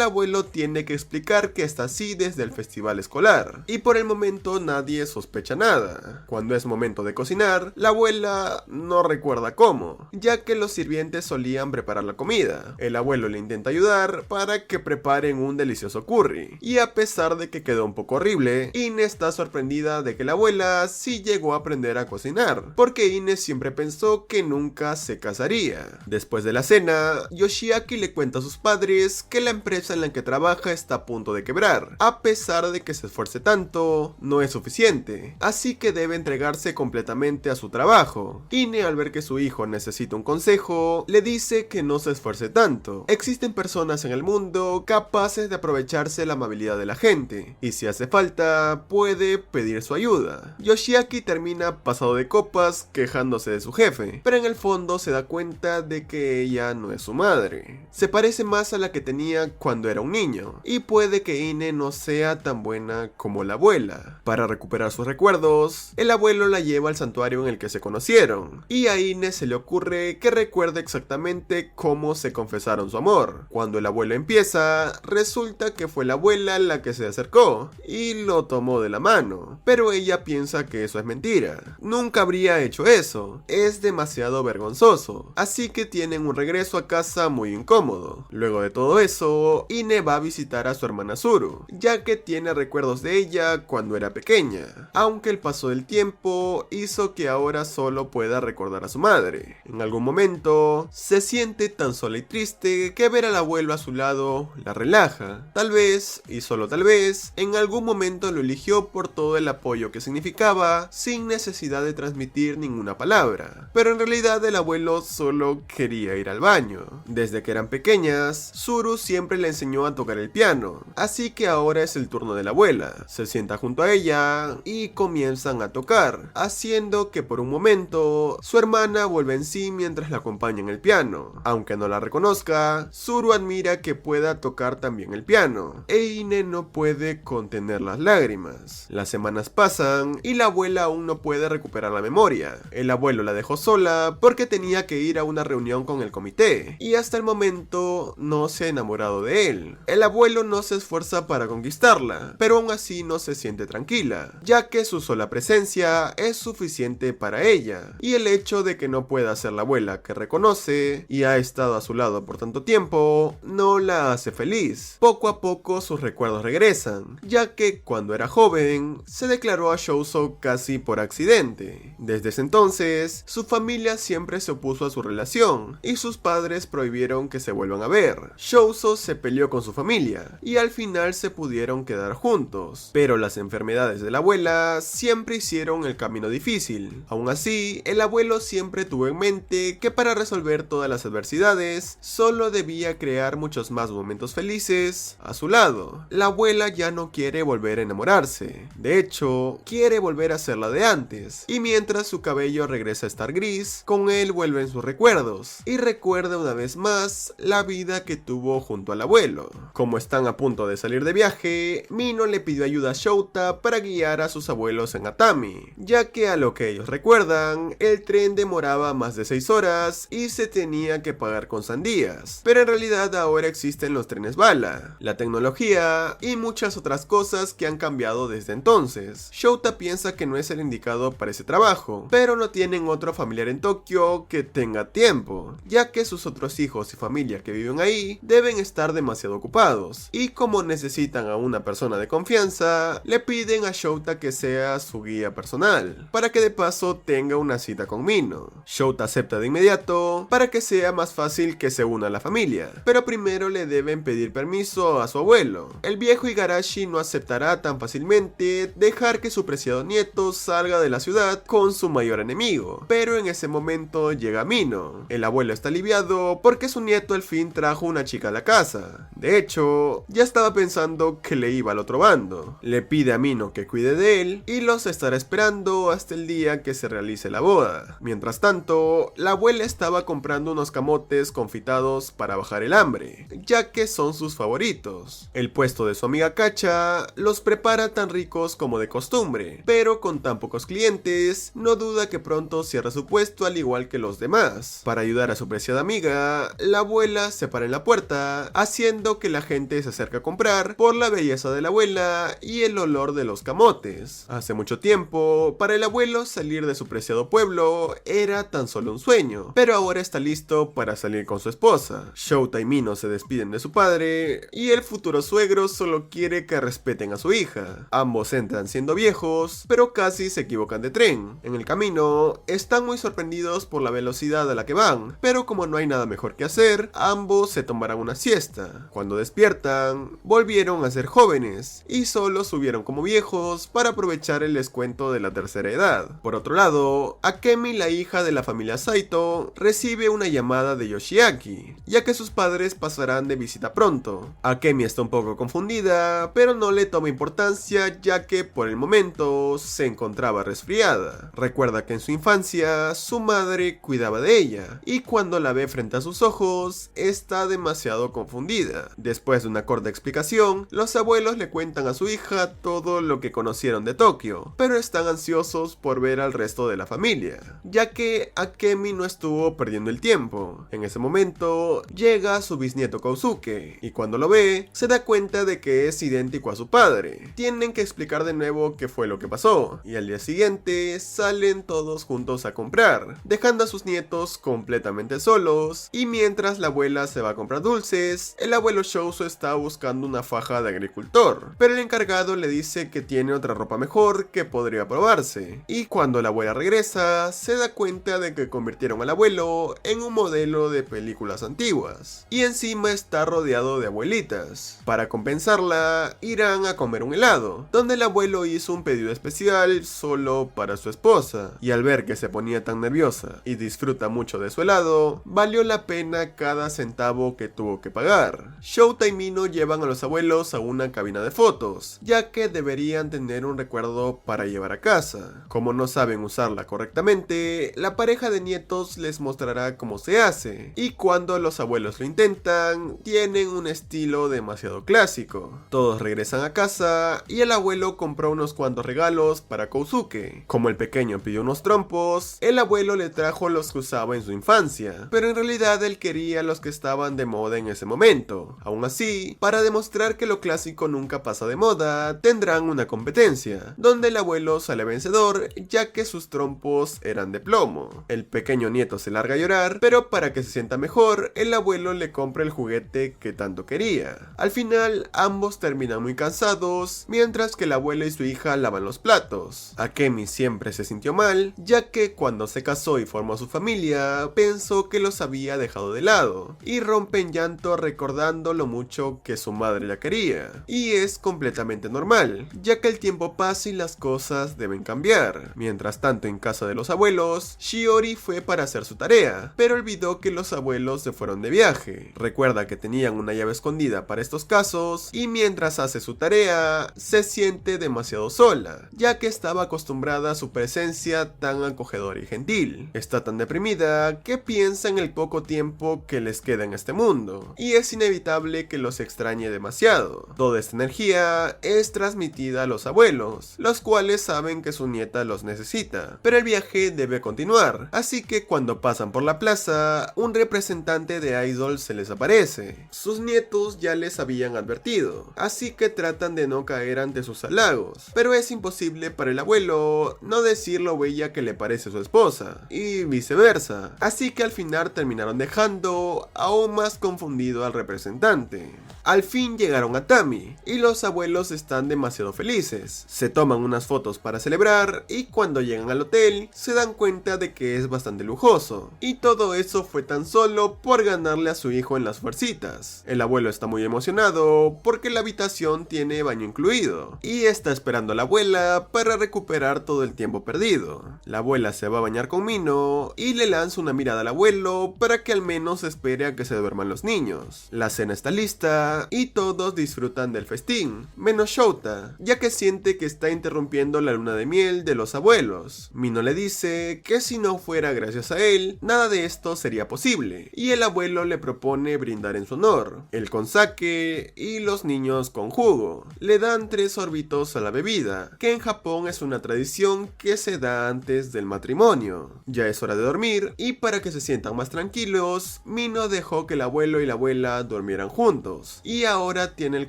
abuelo tiene que explicar que está así desde el festival escolar, y por el momento nadie sospecha nada. Cuando es momento de cocinar, la abuela no recuerda cómo, ya que los sirvientes solían preparar la comida. El abuelo le intenta ayudar para que preparen un delicioso curry, y a pesar de que quedó un poco horrible, Ine está sorprendida de que la abuela sí llegó a aprender a cocinar, porque Ine siempre pensó que nunca se casaría. Después de la cena, Yoshiaki le cuenta a sus padres que la empresa en la que trabaja está a punto de quebrar. A pesar de que se esfuerce tanto, no es suficiente, así que debe entregarse completamente a su trabajo. Ine, al ver que su hijo necesita un consejo, le dice que no se esfuerce tanto. Existen personas en el mundo capaces de aprovecharse la amabilidad de la gente, y si hace falta, puede pedir su ayuda. Yoshiaki termina pasado de copas quejándose de su jefe, pero en el fondo se da cuenta de que ella no es su madre. Se parece más a la que tenía cuando era un niño, y puede que Ine no sea tan buena como la abuela. Para recuperar sus recuerdos, el abuelo la lleva al santuario en el que se conocieron, y a Ine se le ocurre que recuerde exactamente cómo se confesaron su amor. Cuando el abuelo empieza, resulta que fue la abuela la que se acercó y lo tomó de la mano, pero ella piensa que eso es mentira. Nunca habría hecho eso, es demasiado vergonzoso, así que tienen un regreso a casa muy incómodo. Luego de todo eso, Ine va a visitar a su hermana Tsuru, ya que tiene recuerdos de ella cuando era pequeña, aunque el paso del tiempo hizo que ahora solo pueda recordar a su madre. En algún momento, se siente tan sola y triste que ver al abuelo a su lado la relaja. Tal vez, y solo tal vez, en algún momento lo eligió por todo el apoyo que significaba, sin necesidad de transmitir ninguna palabra. Pero en realidad el abuelo solo quería ir al baño. Desde que eran pequeñas, Tsuru siempre le enseñó a tocar el piano, así que ahora es el turno de la abuela. Se sienta junto a ella y comienzan a tocar, haciendo que por un momento su hermana vuelva en sí mientras la acompaña en el piano. Aunque no la reconozca, Tsuru admira que pueda tocar también el piano, e Ine no puede contener las lágrimas. Las semanas pasan y la abuela aún no puede recuperar la memoria. El abuelo la dejó sola porque tenía que ir a una reunión con el comité, y hasta el momento no se ha enamorado de él. El abuelo no se esfuerza para conquistarla, pero aún así no se siente tranquila, ya que su sola presencia es suficiente para ella, y el hecho de que no pueda ser la abuela que reconoce y ha estado a su lado por tanto tiempo no la hace feliz. Poco a poco sus recuerdos regresan, ya que cuando era joven se declaró a Shouzo casi por accidente. Desde ese entonces, su familia siempre se opuso a su relación y sus padres prohibieron que se vuelvan a ver. Shouzo se peleó con su familia y al final se pudieron quedar juntos, pero las enfermedades de la abuela siempre hicieron el camino difícil. Aún así, el abuelo siempre tuvo en mente que para resolver todas las adversidades solo debía crear muchos más momentos felices a su lado. La abuela ya no quiere volver a enamorarse, de hecho, quiere volver a ser la de antes, y mientras su cabello regresa a estar gris, con él vuelven sus recuerdos, y recuerda una vez más la vida que tuvo junto al abuelo. Como están a punto de salir de viaje, Mino le pidió ayuda a Shouta para guiar a sus abuelos en Atami, ya que a lo que ellos recuerdan, el tren demoraba más de 6 horas y se tenía que pagar con sandías, pero en realidad ahora existen los trenes bala, la tecnología y muchas otras cosas que han cambiado desde entonces. Shouta piensa que no es el indicado para ese trabajo, pero no tienen otro familiar en Tokio que tenga tiempo, ya que sus otros hijos y familia que viven ahí deben estar demasiado ocupados, y como necesitan a una persona de confianza, le piden a Shouta que sea su guía personal, para que de paso tenga una cita con Mino. Shouta acepta de inmediato para que sea más fácil que se una a la familia, pero primero le deben pedir permiso a su abuelo. El viejo Igarashi no aceptará tan fácilmente dejar que su preciado nieto salga de la ciudad con su mayor enemigo. hijo, pero en ese momento llega Mino. El abuelo está aliviado porque su nieto al fin trajo una chica a la casa. De hecho, ya estaba pensando que le iba al otro bando. Le pide a Mino que cuide de él y los estará esperando hasta el día que se realice la boda. Mientras tanto, la abuela estaba comprando unos camotes confitados para bajar el hambre, ya que son sus favoritos. El puesto de su amiga Cacha los prepara tan ricos como de costumbre, pero con tan pocos clientes, no duda que pronto cierra su puesto al igual que los demás. Para ayudar a su preciada amiga, la abuela se para en la puerta, haciendo que la gente se acerque a comprar por la belleza de la abuela y el olor de los camotes. Hace mucho tiempo, para el abuelo salir de su preciado pueblo era tan solo un sueño, pero ahora está listo para salir con su esposa. Shota y Mino se despiden de su padre y el futuro suegro solo quiere que respeten a su hija. Ambos entran siendo viejos, pero casi se equivocan de tren. En el camino, están muy sorprendidos por la velocidad a la que van, pero como no hay nada mejor que hacer, ambos se tomarán una siesta. Cuando despiertan, volvieron a ser jóvenes y solo subieron como viejos para aprovechar el descuento de la tercera edad. Por otro lado, Akemi, la hija de la familia Saito, recibe una llamada de Yoshiaki, ya que sus padres pasarán de visita pronto. Akemi está un poco confundida, pero no le toma importancia ya que por el momento se encontraba resfriada. Recuerda que en su infancia su madre cuidaba de ella y cuando la ve frente a sus ojos está demasiado confundida. Después de una corta explicación, los abuelos le cuentan a su hija todo lo que conocieron de Tokio, pero están ansiosos por ver al resto de la familia, ya que Akemi no estuvo perdiendo el tiempo. En ese momento llega su bisnieto Kousuke y cuando lo ve se da cuenta de que es idéntico a su padre. Tienen que explicar de nuevo qué fue lo que pasó y al día siguiente salen todos juntos a comprar, dejando a sus nietos completamente solos. Y mientras la abuela se va a comprar dulces, el abuelo Shouzo está buscando una faja de agricultor, pero el encargado le dice que tiene otra ropa mejor que podría probarse. Y cuando la abuela regresa, se da cuenta de que convirtieron al abuelo en un modelo de películas antiguas y encima está rodeado de abuelitas. Para compensarla, irán a comer un helado, donde el abuelo hizo un pedido especial solo para su esposa, y al ver que se ponía tan nerviosa y disfruta mucho de su helado, valió la pena cada centavo que tuvo que pagar. Shouta y Mino llevan a los abuelos a una cabina de fotos, ya que deberían tener un recuerdo para llevar a casa. Como no saben usarla correctamente, la pareja de nietos les mostrará cómo se hace, y cuando los abuelos lo intentan, tienen un estilo demasiado clásico. Todos regresan a casa y el abuelo compró unos cuantos regalos para Kousuke. Como el pequeño pidió unos trompos, el abuelo le trajo los que usaba en su infancia, pero en realidad él quería los que estaban de moda en ese momento. Aún así, para demostrar que lo clásico nunca pasa de moda, tendrán una competencia, donde el abuelo sale vencedor ya que sus trompos eran de plomo. El pequeño nieto se larga a llorar, pero para que se sienta mejor, el abuelo le compra el juguete que tanto quería. Al final, ambos terminan muy cansados, mientras que el abuelo y su hija lavan los platos. Akemi siempre se sintió mal, ya que cuando se casó y formó su familia, pensó que los había dejado de lado, y rompe en llanto recordando lo mucho que su madre la quería. Y es completamente normal, ya que el tiempo pasa y las cosas deben cambiar. Mientras tanto, en casa de los abuelos, Shiori fue para hacer su tarea, pero olvidó que los abuelos se fueron de viaje. Recuerda que tenían una llave escondida para estos casos, y mientras hace su tarea, se siente demasiado sola, ya que estaba acostumbrada a su presencia tan acogedora y gentil. Está tan deprimida que piensa en el poco tiempo que les queda en este mundo, y es inevitable que los extrañe demasiado. Toda esta energía es transmitida a los abuelos, los cuales saben que su nieta los necesita, pero el viaje debe continuar, así que cuando pasan por la plaza, un representante de Idol se les aparece. Sus nietos ya les habían advertido, así que tratan de no caer ante sus halagos, pero es imposible para el abuelo no decir lo bella que le parece su esposa, y viceversa, así que al final terminaron dejando aún más confundido al representante. Al fin llegaron a Tami, y los abuelos están demasiado felices. Se toman unas fotos para celebrar, y cuando llegan al hotel, se dan cuenta de que es bastante lujoso. Y todo eso fue tan solo por ganarle a su hijo en las fuercitas. El abuelo está muy emocionado porque la habitación tiene baño incluido, y está esperando a la abuela para recuperar todo el tiempo perdido. La abuela se va a bañar con Mino, y le lanza una mirada al abuelo para que al menos espere a que se duerman los niños. La cena está lista, y todos disfrutan del festín, menos Shouta, ya que siente que está interrumpiendo la luna de miel de los abuelos. Mino le dice que si no fuera gracias a él, nada de esto sería posible, y el abuelo le propone brindar en su honor, él con sake y los niños con jugo. Le dan 3 sorbitos a la bebida, que en Japón es una tradición que se da antes del matrimonio. Ya es hora de dormir, y para que se sientan más tranquilos, Mino dejó que el abuelo y la abuela durmieran juntos, y ahora tiene el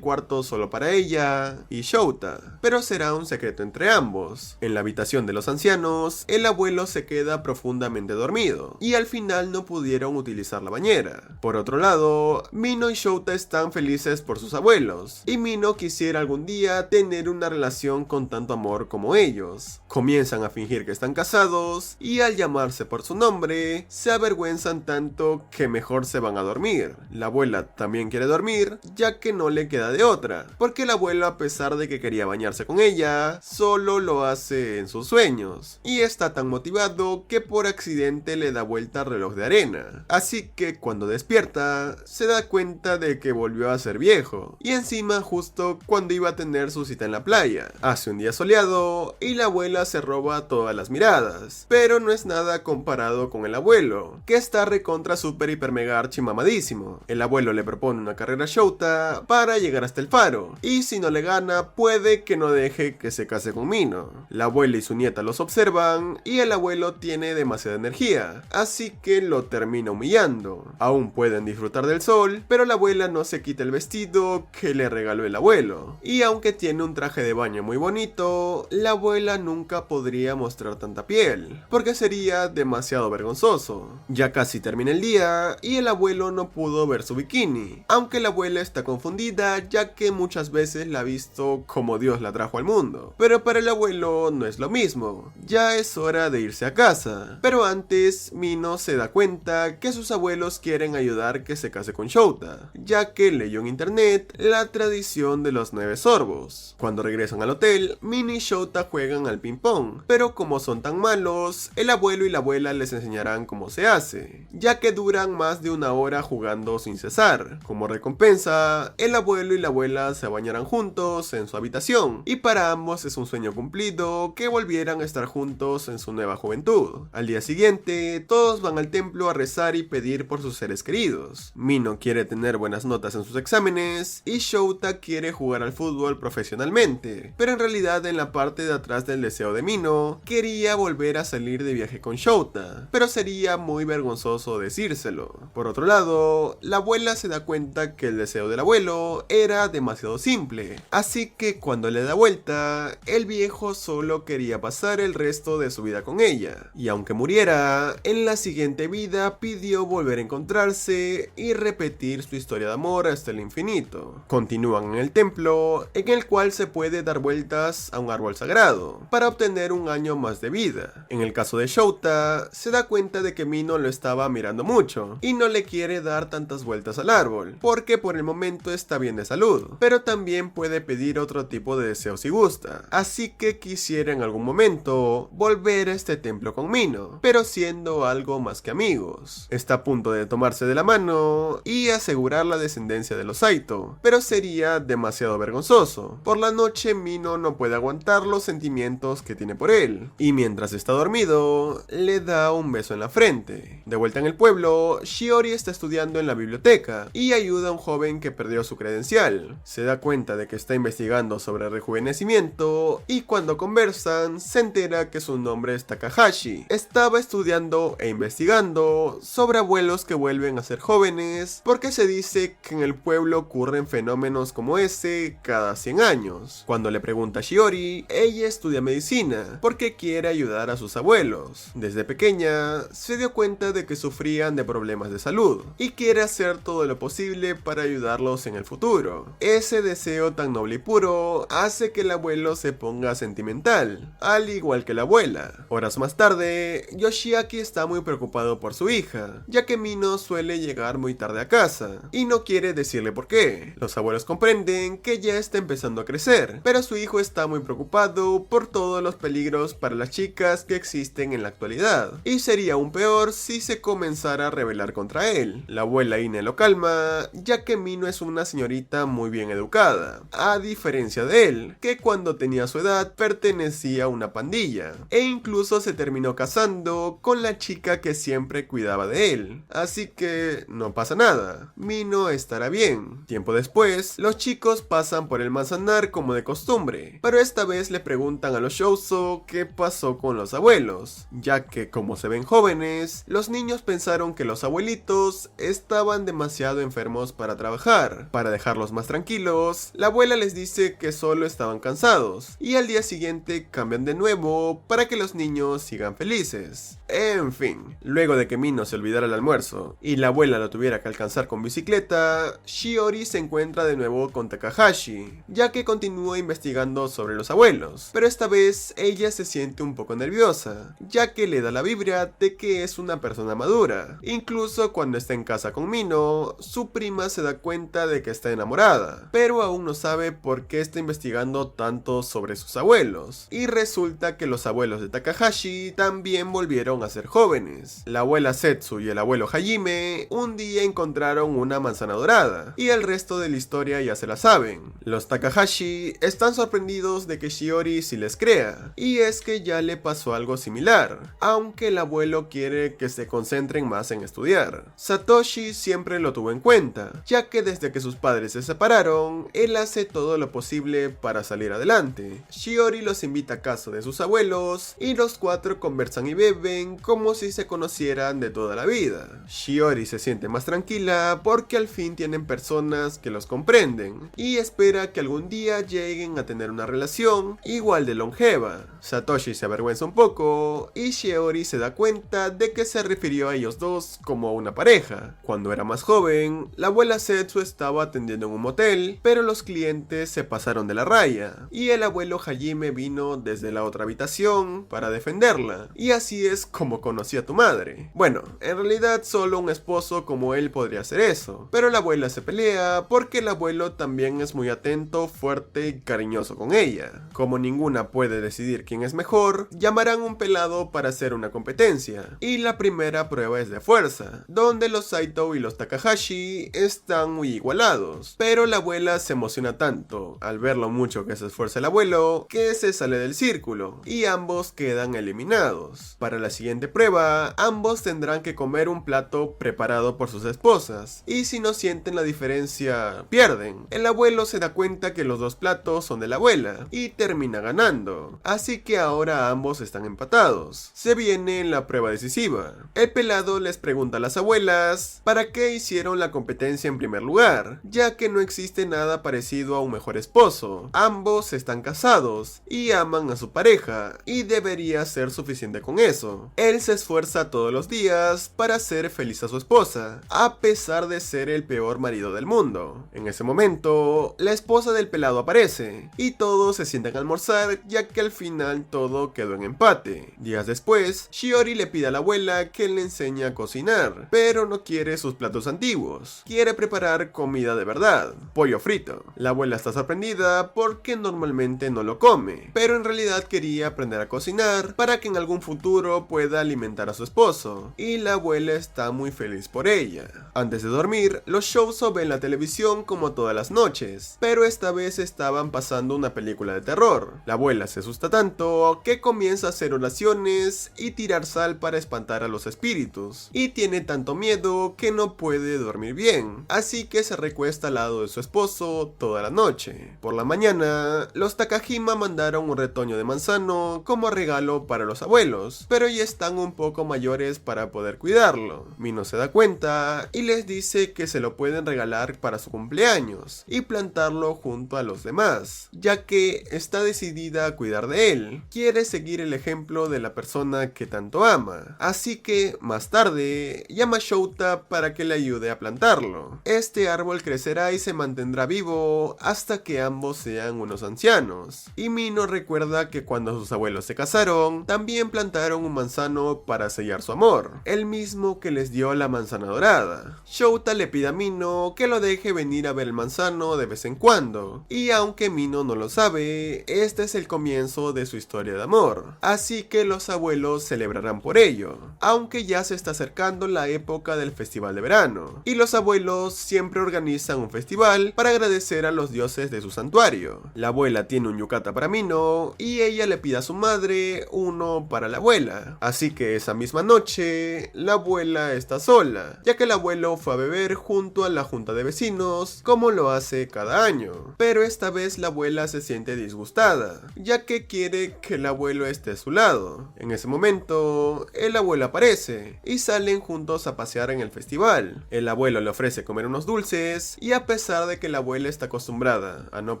cuarto solo para ella y Shouta, pero será un secreto entre ambos. En la habitación de los ancianos, el abuelo se queda profundamente dormido, y al final no pudieron utilizar la bañera. Por otro lado, Mino y Shouta están felices por sus abuelos, y Mino quisiera algún día tener una relación con tanto amor como ellos. Comienzan a fingir que están casados, y al llamarse por su nombre, se avergüenzan tanto que mejor se van a dormir. La abuela también quiere dormir, ya que no le queda de otra, porque el abuelo, a pesar de que quería bañarse con ella, solo lo hace en sus sueños, y está tan motivado que por accidente le da vuelta al reloj de arena. Así que cuando despierta, se da cuenta de que volvió a ser viejo, y encima justo cuando iba a tener su cita en la playa. Hace un día soleado, y la abuela se roba todas las miradas, pero no es nada comparado con el abuelo, que está recontra super hiper mega archimamadísimo. El abuelo le propone una carrera a Shouta para llegar hasta el faro, y si no le gana, puede que no deje que se case con Mino. La abuela y su nieta los observan, y el abuelo tiene demasiada energía, así que lo termina humillando. Aún pueden disfrutar del sol, pero la abuela no se quita el vestido que le regaló el abuelo, y aunque tiene un traje de baño muy bonito, la abuela nunca podría mostrar tanta piel, porque sería demasiado vergonzoso. Ya casi termina el día, y el abuelo no pudo ver su bikini, aunque la abuela está confundida, ya que muchas veces la ha visto como Dios la trajo al mundo. Pero para el abuelo no es lo mismo, ya es hora de irse a casa. Pero antes, Mino se da cuenta que sus abuelos quieren ayudar que se case con Shouta, ya que leyó en internet la tradición de los 9 sorbos. Cuando regresan al hotel, Mino y Shouta juegan al ping pong, pero como son tan malos, el abuelo y la abuela les enseñarán cómo se hace, ya que duran más de 1 hora jugando sin cesar. Como recompensa, el abuelo y la abuela se bañarán juntos en su habitación, y para ambos es un sueño cumplido que volvieran a estar juntos en su nueva juventud. Al día siguiente, todos van al templo a rezar y pedir por sus seres queridos. Mino quiere tener buenas notas en sus exámenes, y Shouta quiere jugar al fútbol profesionalmente, pero en realidad en la parte de atrás del deseo de Mino, quería volver a salir de viaje con Shouta, pero sería muy vergonzoso decírselo. Por otro lado, la abuela se da cuenta que el deseo del abuelo era demasiado simple, así que cuando le da vuelta, el viejo solo quería pasar el resto de su vida con ella, y aunque muriera, en la siguiente vida pidió volver a encontrarse y repetir su historia de amor hasta el infinito. Continúan en el templo, en el cual se puede dar vueltas a un árbol sagrado, para obtener un año más de vida. En el caso de Shouta, se da cuenta de que Mino lo estaba mirando mucho, y no le quiere dar tantas vueltas al árbol, porque por el momento está bien de salud, pero también puede pedir otro tipo de deseo si gusta, así que quisiera en algún momento volver a este templo con Mino, pero siendo algo más que amigos. Está a punto de tomarse de la mano y asegurar la descendencia de los Saito, pero sería demasiado vergonzoso. Por la noche Mino no puede aguantar los sentimientos que tiene por él, y mientras está dormido, le da un beso en la frente. De vuelta en el pueblo, Shiori está estudiando en la biblioteca y ayuda a un joven que perdió su credencial. Se da cuenta de que está investigando sobre rejuvenecimiento, y cuando conversan, se entera que su nombre es Takahashi. Estaba estudiando e investigando sobre abuelos que vuelven a ser jóvenes, porque se dice que en el pueblo ocurren fenómenos como ese cada 100 años. Cuando le pregunta a Shiori, ella estudia medicina porque quiere ayudar a sus abuelos. Desde pequeña se dio cuenta de que sufrían de problemas de salud y quiere hacer todo lo posible para ayudar ayudarlos en el futuro. Ese deseo tan noble y puro hace que el abuelo se ponga sentimental, al igual que la abuela. Horas más tarde, Yoshiaki está muy preocupado por su hija, ya que Mino suele llegar muy tarde a casa, y no quiere decirle por qué. Los abuelos comprenden que ya está empezando a crecer, pero su hijo está muy preocupado por todos los peligros para las chicas que existen en la actualidad, y sería aún peor si se comenzara a rebelar contra él. La abuela Ine lo calma, ya que Mino es una señorita muy bien educada, a diferencia de él, que cuando tenía su edad pertenecía a una pandilla, e incluso se terminó casando con la chica que siempre cuidaba de él, así que no pasa nada, Mino estará bien. Tiempo después, los chicos pasan por el manzanar como de costumbre, pero esta vez le preguntan a los Shouzo qué pasó con los abuelos, ya que como se ven jóvenes, los niños pensaron que los abuelitos estaban demasiado enfermos para trabajar. Para dejarlos más tranquilos, la abuela les dice que solo estaban cansados, y al día siguiente cambian de nuevo para que los niños sigan felices. En fin, luego de que Mino se olvidara el almuerzo y la abuela lo tuviera que alcanzar con bicicleta, Shiori se encuentra de nuevo con Takahashi, ya que continúa investigando sobre los abuelos, pero esta vez ella se siente un poco nerviosa, ya que le da la vibra de que es una persona madura. Incluso cuando está en casa con Mino, su prima se da cuenta de que está enamorada, pero aún no sabe por qué está investigando tanto sobre sus abuelos, y resulta que los abuelos de Takahashi también volvieron a ser jóvenes. La abuela Setsu y el abuelo Hajime un día encontraron una manzana dorada, y el resto de la historia ya se la saben. Los Takahashi están sorprendidos de que Shiori sí les crea, y es que ya le pasó algo similar, aunque el abuelo quiere que se concentren más en estudiar. Satoshi siempre lo tuvo en cuenta, ya que desde que sus padres se separaron, él hace todo lo posible para salir adelante. Shiori los invita a casa de sus abuelos, y los cuatro conversan y beben como si se conocieran de toda la vida. Shiori se siente más tranquila porque al fin tienen personas que los comprenden, y espera que algún día lleguen a tener una relación igual de longeva. Satoshi se avergüenza un poco, y Shiori se da cuenta de que se refirió a ellos dos como a una pareja. Cuando era más joven, la abuela Setsu estaba atendiendo en un motel, pero los clientes se pasaron de la raya, y el abuelo Hajime vino desde la otra habitación para defenderla, y así es como conocí a tu madre. Bueno, en realidad solo un esposo como él podría hacer eso, pero la abuela se pelea porque el abuelo también es muy atento, fuerte y cariñoso con ella. Como ninguna puede decidir quién es mejor, llamarán un pelado para hacer una competencia, y la primera prueba es de fuerza, donde los Saito y los Takahashi están muy igualados, pero la abuela se emociona tanto al ver lo mucho que se esfuerza el abuelo que se sale del círculo, y ambos quedan eliminados. Para la siguiente prueba, ambos tendrán que comer un plato preparado por sus esposas, y si no sienten la diferencia, pierden. El abuelo se da cuenta que los dos platos son de la abuela, y termina ganando, así que ahora ambos están empatados. Se viene la prueba decisiva. El pelado les pregunta a las abuelas para qué hicieron la competencia en primer lugar, ya que no existe nada parecido a un mejor esposo. Ambos están casados y aman a su pareja, y debería ser suficiente con eso. Él se esfuerza todos los días para hacer feliz a su esposa, a pesar de ser el peor marido del mundo. En ese momento, la esposa del pelado aparece, y todos se sientan a almorzar, ya que al final todo quedó en empate. Días después, Shiori le pide a la abuela que le enseñe a cocinar, pero no quiere sus platos antiguos. Quiere preparar comida de verdad, pollo frito. La abuela está sorprendida porque normalmente no lo come, pero en realidad quería aprender a cocinar para que en algún futuro pueda alimentar a su esposo, y la abuela está muy feliz por ella. Antes de dormir, los Shouzo ven la televisión como todas las noches, pero esta vez estaban pasando una película de terror. La abuela se asusta tanto que comienza a hacer oraciones y tirar sal para espantar a los espíritus, y tiene tanto miedo que no puede dormir bien, así que se recuesta al lado de su esposo toda la noche. Por la mañana, los Takahima mandaron un retoño de manzano como regalo para los abuelos, pero ya están un poco mayores para poder cuidarlo. Mino se da cuenta y les dice que se lo pueden regalar para su cumpleaños y plantarlo junto a los demás, ya que está decidida a cuidar de él. Quiere seguir el ejemplo de la persona que tanto ama, así que más tarde llama a Shouta para que le ayude a plantarlo. este árbol crecerá y se mantendrá vivo hasta que ambos sean unos ancianos. Y Mino recuerda que cuando sus abuelos se casaron, también plantaron un manzano para sellar su amor, el mismo que les dio la manzana dorada. Shouta le pide a Mino que lo deje venir a ver el manzano de vez en cuando, y aunque Mino no lo sabe, este es el comienzo de su historia de amor, así que los abuelos celebrarán por ello, aunque ya se está acercando la época del festival de verano, y los abuelos siempre organizan un festival para agradecer a los dioses de su santuario. La abuela tiene un yukata para Mino, y ella le pide a su madre uno para la abuela, así que esa misma noche, la abuela está sola, ya que el abuelo fue a beber junto a la junta de vecinos, como lo hace cada año, pero esta vez la abuela se siente disgustada, ya que quiere que el abuelo esté a su lado. En ese momento, el abuelo aparece, y salen juntos a pasear en el festival. El abuelo le ofrece comer unos dulces, y a pesar de que la abuela está acostumbrada a no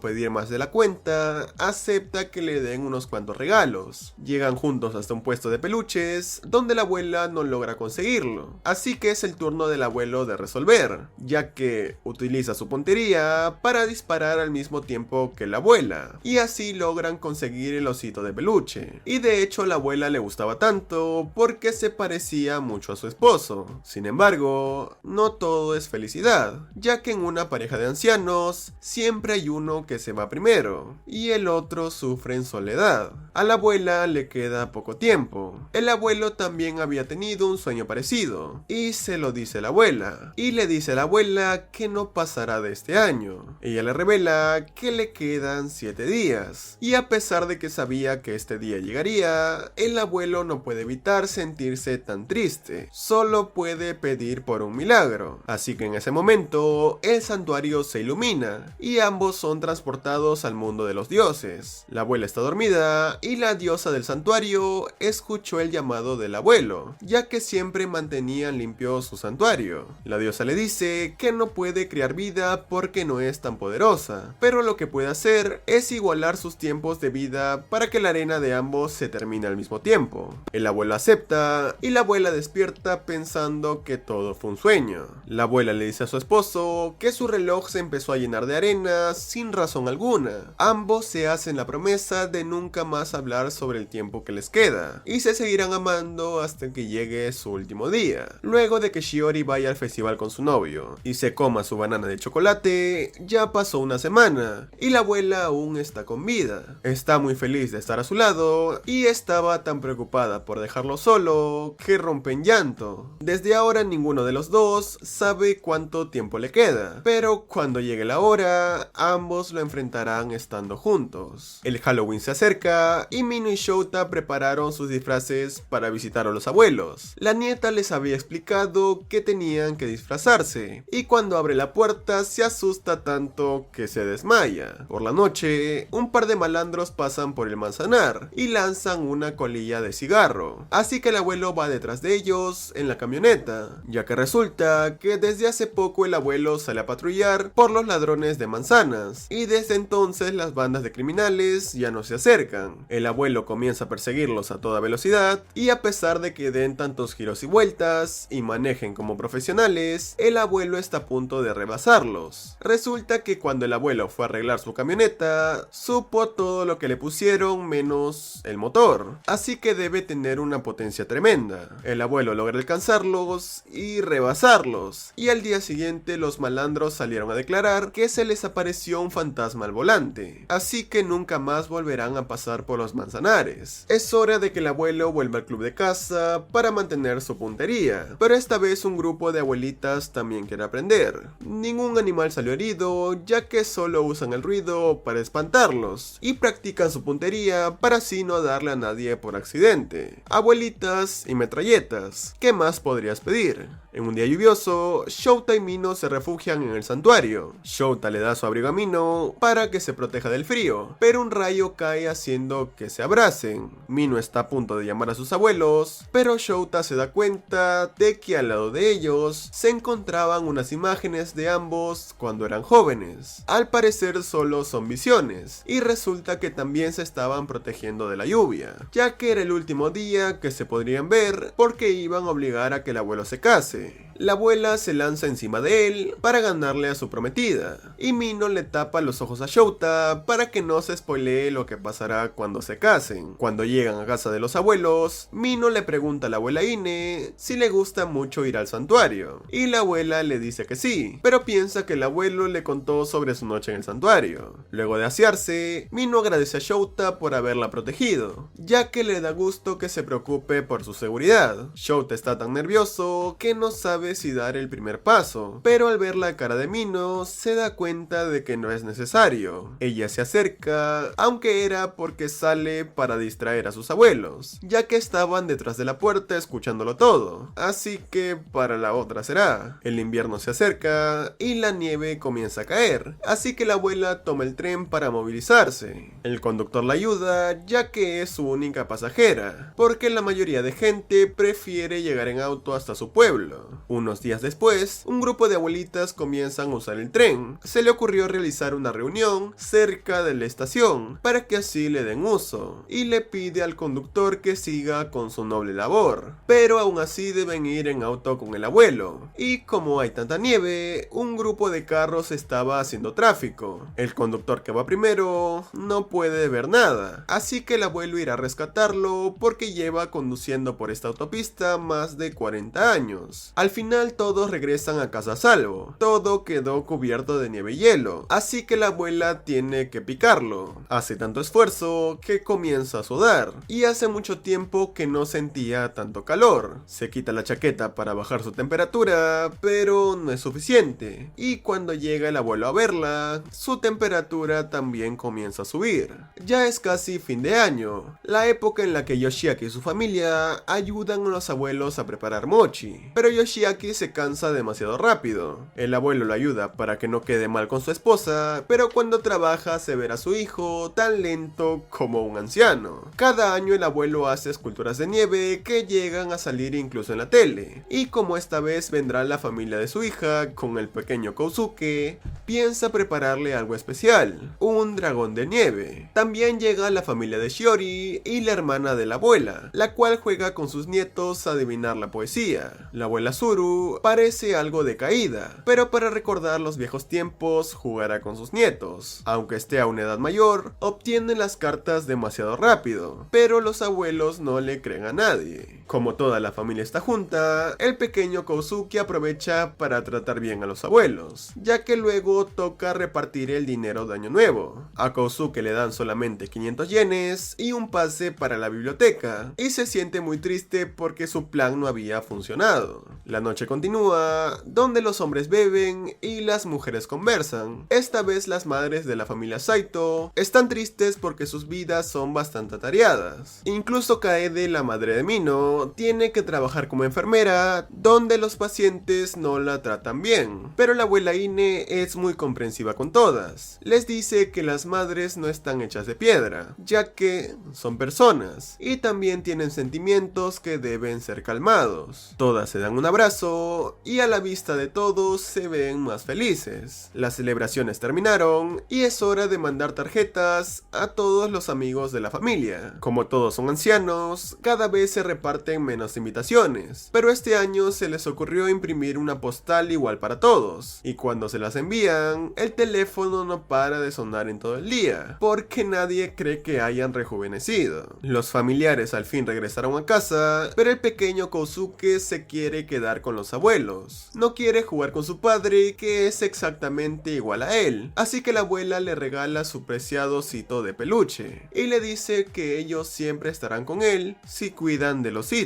pedir más de la cuenta, acepta que le den unos cuantos regalos. Llegan juntos hasta un puesto de peluches, donde la abuela no logra conseguirlo, así que es el turno del abuelo de resolver, ya que utiliza su puntería para disparar al mismo tiempo que la abuela, y así logran conseguir el osito de peluche. Y de hecho la abuela le gustaba tanto porque se parecía mucho a su esposo. Sin embargo, no todo es felicidad, ya que en una pareja de ancianos siempre hay uno que se va primero y el otro sufre en soledad. A la abuela le queda poco tiempo. El abuelo también había tenido un sueño parecido y se lo dice a la abuela, y le dice a la abuela que no pasará de este año. Ella le revela que le quedan 7 días, y a pesar de que sabía que este día llegaría, el abuelo no puede evitar sentirse tan triste, solo puede pedir por un milagro. Así que en ese momento, el santuario se ilumina, y ambos son transportados al mundo de los dioses. La abuela está dormida, y la diosa del santuario escuchó el llamado del abuelo, ya que siempre mantenían limpio su santuario. La diosa le dice que no puede crear vida porque no es tan poderosa, pero lo que puede hacer es igualar sus tiempos de vida para que la arena de ambos se termine al mismo tiempo. El abuelo acepta y la abuela despierta pensando que todo fue un sueño. La abuela le dice a su esposo que su reloj se empezó a llenar de arena sin razón alguna. Ambos se hacen la promesa de nunca más hablar sobre el tiempo que les queda y se seguirán amando hasta que llegue su último día. Luego de que Shiori vaya al festival con su novio y se coma su banana de chocolate, ya pasó una semana y la abuela aún está con vida. Está muy feliz de estar a su lado y estaba tan preocupada por dejarlo solo que rompe en llanto. Desde ahora ninguno de los dos sabe cuánto tiempo le queda, pero cuando llegue la hora, ambos lo enfrentarán estando juntos. El Halloween se acerca y Mino y Shouta prepararon sus disfraces para visitar a los abuelos. La nieta les había explicado que tenían que disfrazarse, y cuando abre la puerta se asusta tanto que se desmaya. Por la noche, un par de malandros pasan por el manzanar y lanzan una colilla de cigarro, así que el abuelo va detrás de ellos en la camioneta, ya que resulta que desde hace poco el abuelo sale a patrullar por los ladrones de manzanas, y desde entonces las bandas de criminales ya no se acercan. El abuelo comienza a perseguirlos a toda velocidad, y a pesar de que den tantos giros y vueltas y manejen como profesionales, el abuelo está a punto de rebasarlos. Resulta que cuando el abuelo fue a arreglar su camioneta, supo todo lo que le pusieron menos el motor, así que debe tener una potencia tremenda. El abuelo logra alcanzarlos y rebasarlos, y al día siguiente los malandros salieron a declarar que se les apareció un fantasma al volante, así que nunca más volverán a pasar por los manzanares. Es hora de que el abuelo vuelva al club de caza para mantener su puntería, pero esta vez un grupo de abuelitas también quiere aprender. Ningún animal salió herido, ya que solo usan el ruido para espantarlos, y practican su puntería para así no darle a nadie por accidente. Abuelitas y metralletas, ¿qué más podrías pedir? En un día lluvioso, Shouta y Mino se refugian en el santuario. Shouta le da su abrigo a Mino para que se proteja del frío, pero un rayo cae haciendo que se abracen. Mino está a punto de llamar a sus abuelos, pero Shouta se da cuenta de que al lado de ellos se encontraban unas imágenes de ambos cuando eran jóvenes. Al parecer solo son visiones, y resulta que también se estaban protegiendo de la lluvia, ya que era el último día que se podrían ver porque iban a obligar a que el abuelo se case. La abuela se lanza encima de él para ganarle a su prometida, y Mino le tapa los ojos a Shouta para que no se spoilee lo que pasará cuando se casen. Cuando llegan a casa de los abuelos, Mino le pregunta a la abuela Ine si le gusta mucho ir al santuario, y la abuela le dice que sí, pero piensa que el abuelo le contó sobre su noche en el santuario. Luego de asearse, Mino agradece a Shouta por haberla protegido, ya que le da gusto que se preocupe por su seguridad. Shouta está tan nervioso que no sabe si dar el primer paso, pero al ver la cara de Mino se da cuenta de que no es necesario. Ella se acerca, aunque era porque sale para distraer a sus abuelos, ya que estaban detrás de la puerta escuchándolo todo, así que para la otra será. El invierno se acerca y la nieve comienza a caer, así que la abuela toma el tren para movilizarse. El conductor la ayuda, ya que es su única pasajera, porque la mayoría de gente prefiere llegar en auto hasta su pueblo. Unos días después, un grupo de abuelitas comienzan a usar el tren. Se le ocurrió realizar una reunión cerca de la estación para que así le den uso, y le pide al conductor que siga con su noble labor, pero aún así deben ir en auto con el abuelo. Y como hay tanta nieve, un grupo de carros estaba haciendo tráfico. El conductor que va primero no puede ver nada, así que el abuelo irá a rescatarlo porque lleva conduciendo por esta autopista más de 40 años. Al final todos regresan a casa a salvo. Todo quedó cubierto de nieve y hielo, así que la abuela tiene que picarlo. Hace tanto esfuerzo que comienza a sudar, y hace mucho tiempo que no sentía tanto calor. Se quita la chaqueta para bajar su temperatura, pero no es suficiente, y cuando llega el abuelo a verla, su temperatura también comienza a subir. Ya es casi fin de año, la época en la que Yoshiaki y su familia ayudan a los abuelos a preparar mochi, pero Yoshiaki se cansa demasiado rápido. El abuelo lo ayuda para que no quede mal con su esposa, pero cuando trabaja se verá a su hijo tan lento como un anciano. Cada año el abuelo hace esculturas de nieve que llegan a salir incluso en la tele, y como esta vez vendrá la familia de su hija con el pequeño Kousuke, piensa prepararle algo especial, un dragón de nieve. También llega la familia de Shiori y la hermana de la abuela, la cual juega con sus nietos a adivinar la poesía. La abuela Tsuru parece algo decaída, pero para recordar los viejos tiempos jugará con sus nietos. Aunque esté a una edad mayor, obtiene las cartas demasiado rápido, pero los abuelos no le creen a nadie. Como toda la familia está junta, el pequeño Kousuke aprovecha para tratar bien a los abuelos, ya que luego toca repartir el dinero de año nuevo. A Kousuke le dan solamente 500 yenes y un pase para la biblioteca, y se siente muy triste porque su plan no había funcionado. La noche continúa, donde los hombres beben y las mujeres conversan. Esta vez las madres de la familia Saito están tristes porque sus vidas son bastante atareadas. Incluso Kaede, la madre de Mino, tiene que trabajar como enfermera, donde los pacientes no la tratan bien. Pero la abuela Ine es muy comprensiva con todas. Les dice que las madres no están hechas de piedra, ya que son personas, y también tienen sentimientos que deben ser calmados. Todas se dan un abrazo, y a la vista de todos se ven más felices. Las celebraciones terminaron, y es hora de mandar tarjetas a todos los amigos de la familia. Como todos son ancianos, cada vez se reparten menos invitaciones, pero este año se les ocurrió imprimir una postal igual para todos, y cuando se las envían, el teléfono no para de sonar en todo el día, porque nadie cree que hayan rejuvenecido. Los familiares al fin regresaron a casa, pero el pequeño Kousuke se quiere quedar con los abuelos. No quiere jugar con su padre, que es exactamente igual a él, así que la abuela le regala su preciado osito de peluche, y le dice que ellos siempre estarán con él si cuidan del osito.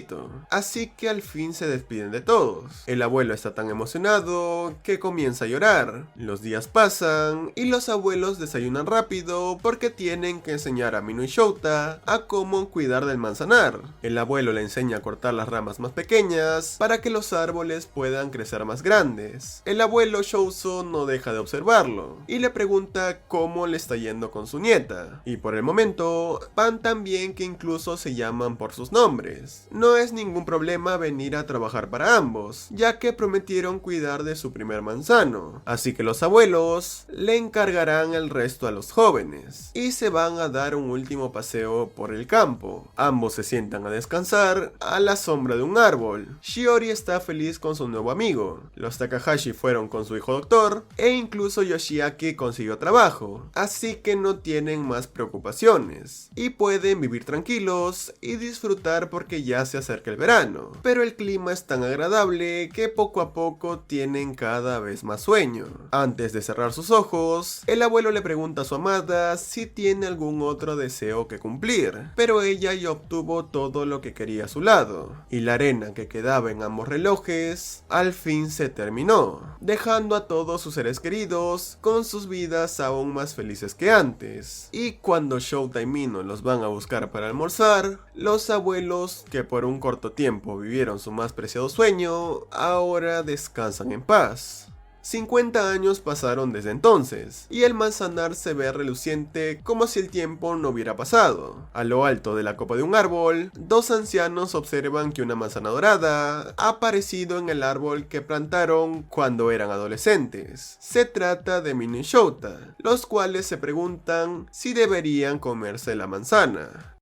Así que al fin se despiden de todos. El abuelo está tan emocionado que comienza a llorar. Los días pasan y los abuelos desayunan rápido porque tienen que enseñar a Mino y Shouta a cómo cuidar del manzanar. El abuelo le enseña a cortar las ramas más pequeñas para que los árboles puedan crecer más grandes. El abuelo Shouzo no deja de observarlo y le pregunta cómo le está yendo con su nieta. Y por el momento van tan bien que incluso se llaman por sus nombres. No es ningún problema venir a trabajar para ambos, ya que prometieron cuidar de su primer manzano, así que los abuelos le encargarán el resto a los jóvenes, y se van a dar un último paseo por el campo. Ambos se sientan a descansar a la sombra de un árbol. Shiori está está feliz con su nuevo amigo. Los Takahashi fueron con su hijo doctor e incluso Yoshiaki consiguió trabajo, así que no tienen más preocupaciones y pueden vivir tranquilos y disfrutar porque ya se acerca el verano. Pero el clima es tan agradable que poco a poco tienen cada vez más sueño. Antes de cerrar sus ojos, el abuelo le pregunta a su amada si tiene algún otro deseo que cumplir, pero ella ya obtuvo todo lo que quería a su lado, y la arena que quedaba en ambos relojes al fin se terminó, dejando a todos sus seres queridos con sus vidas aún más felices que antes. Y cuando Shouta y Mino los van a buscar para almorzar, los abuelos, que por un corto tiempo vivieron su más preciado sueño, ahora descansan en paz. 50 años pasaron desde entonces, y el manzanar se ve reluciente como si el tiempo no hubiera pasado. A lo alto de la copa de un árbol, dos ancianos observan que una manzana dorada ha aparecido en el árbol que plantaron cuando eran adolescentes. Se trata de Mino y Shouta, los cuales se preguntan si deberían comerse la manzana.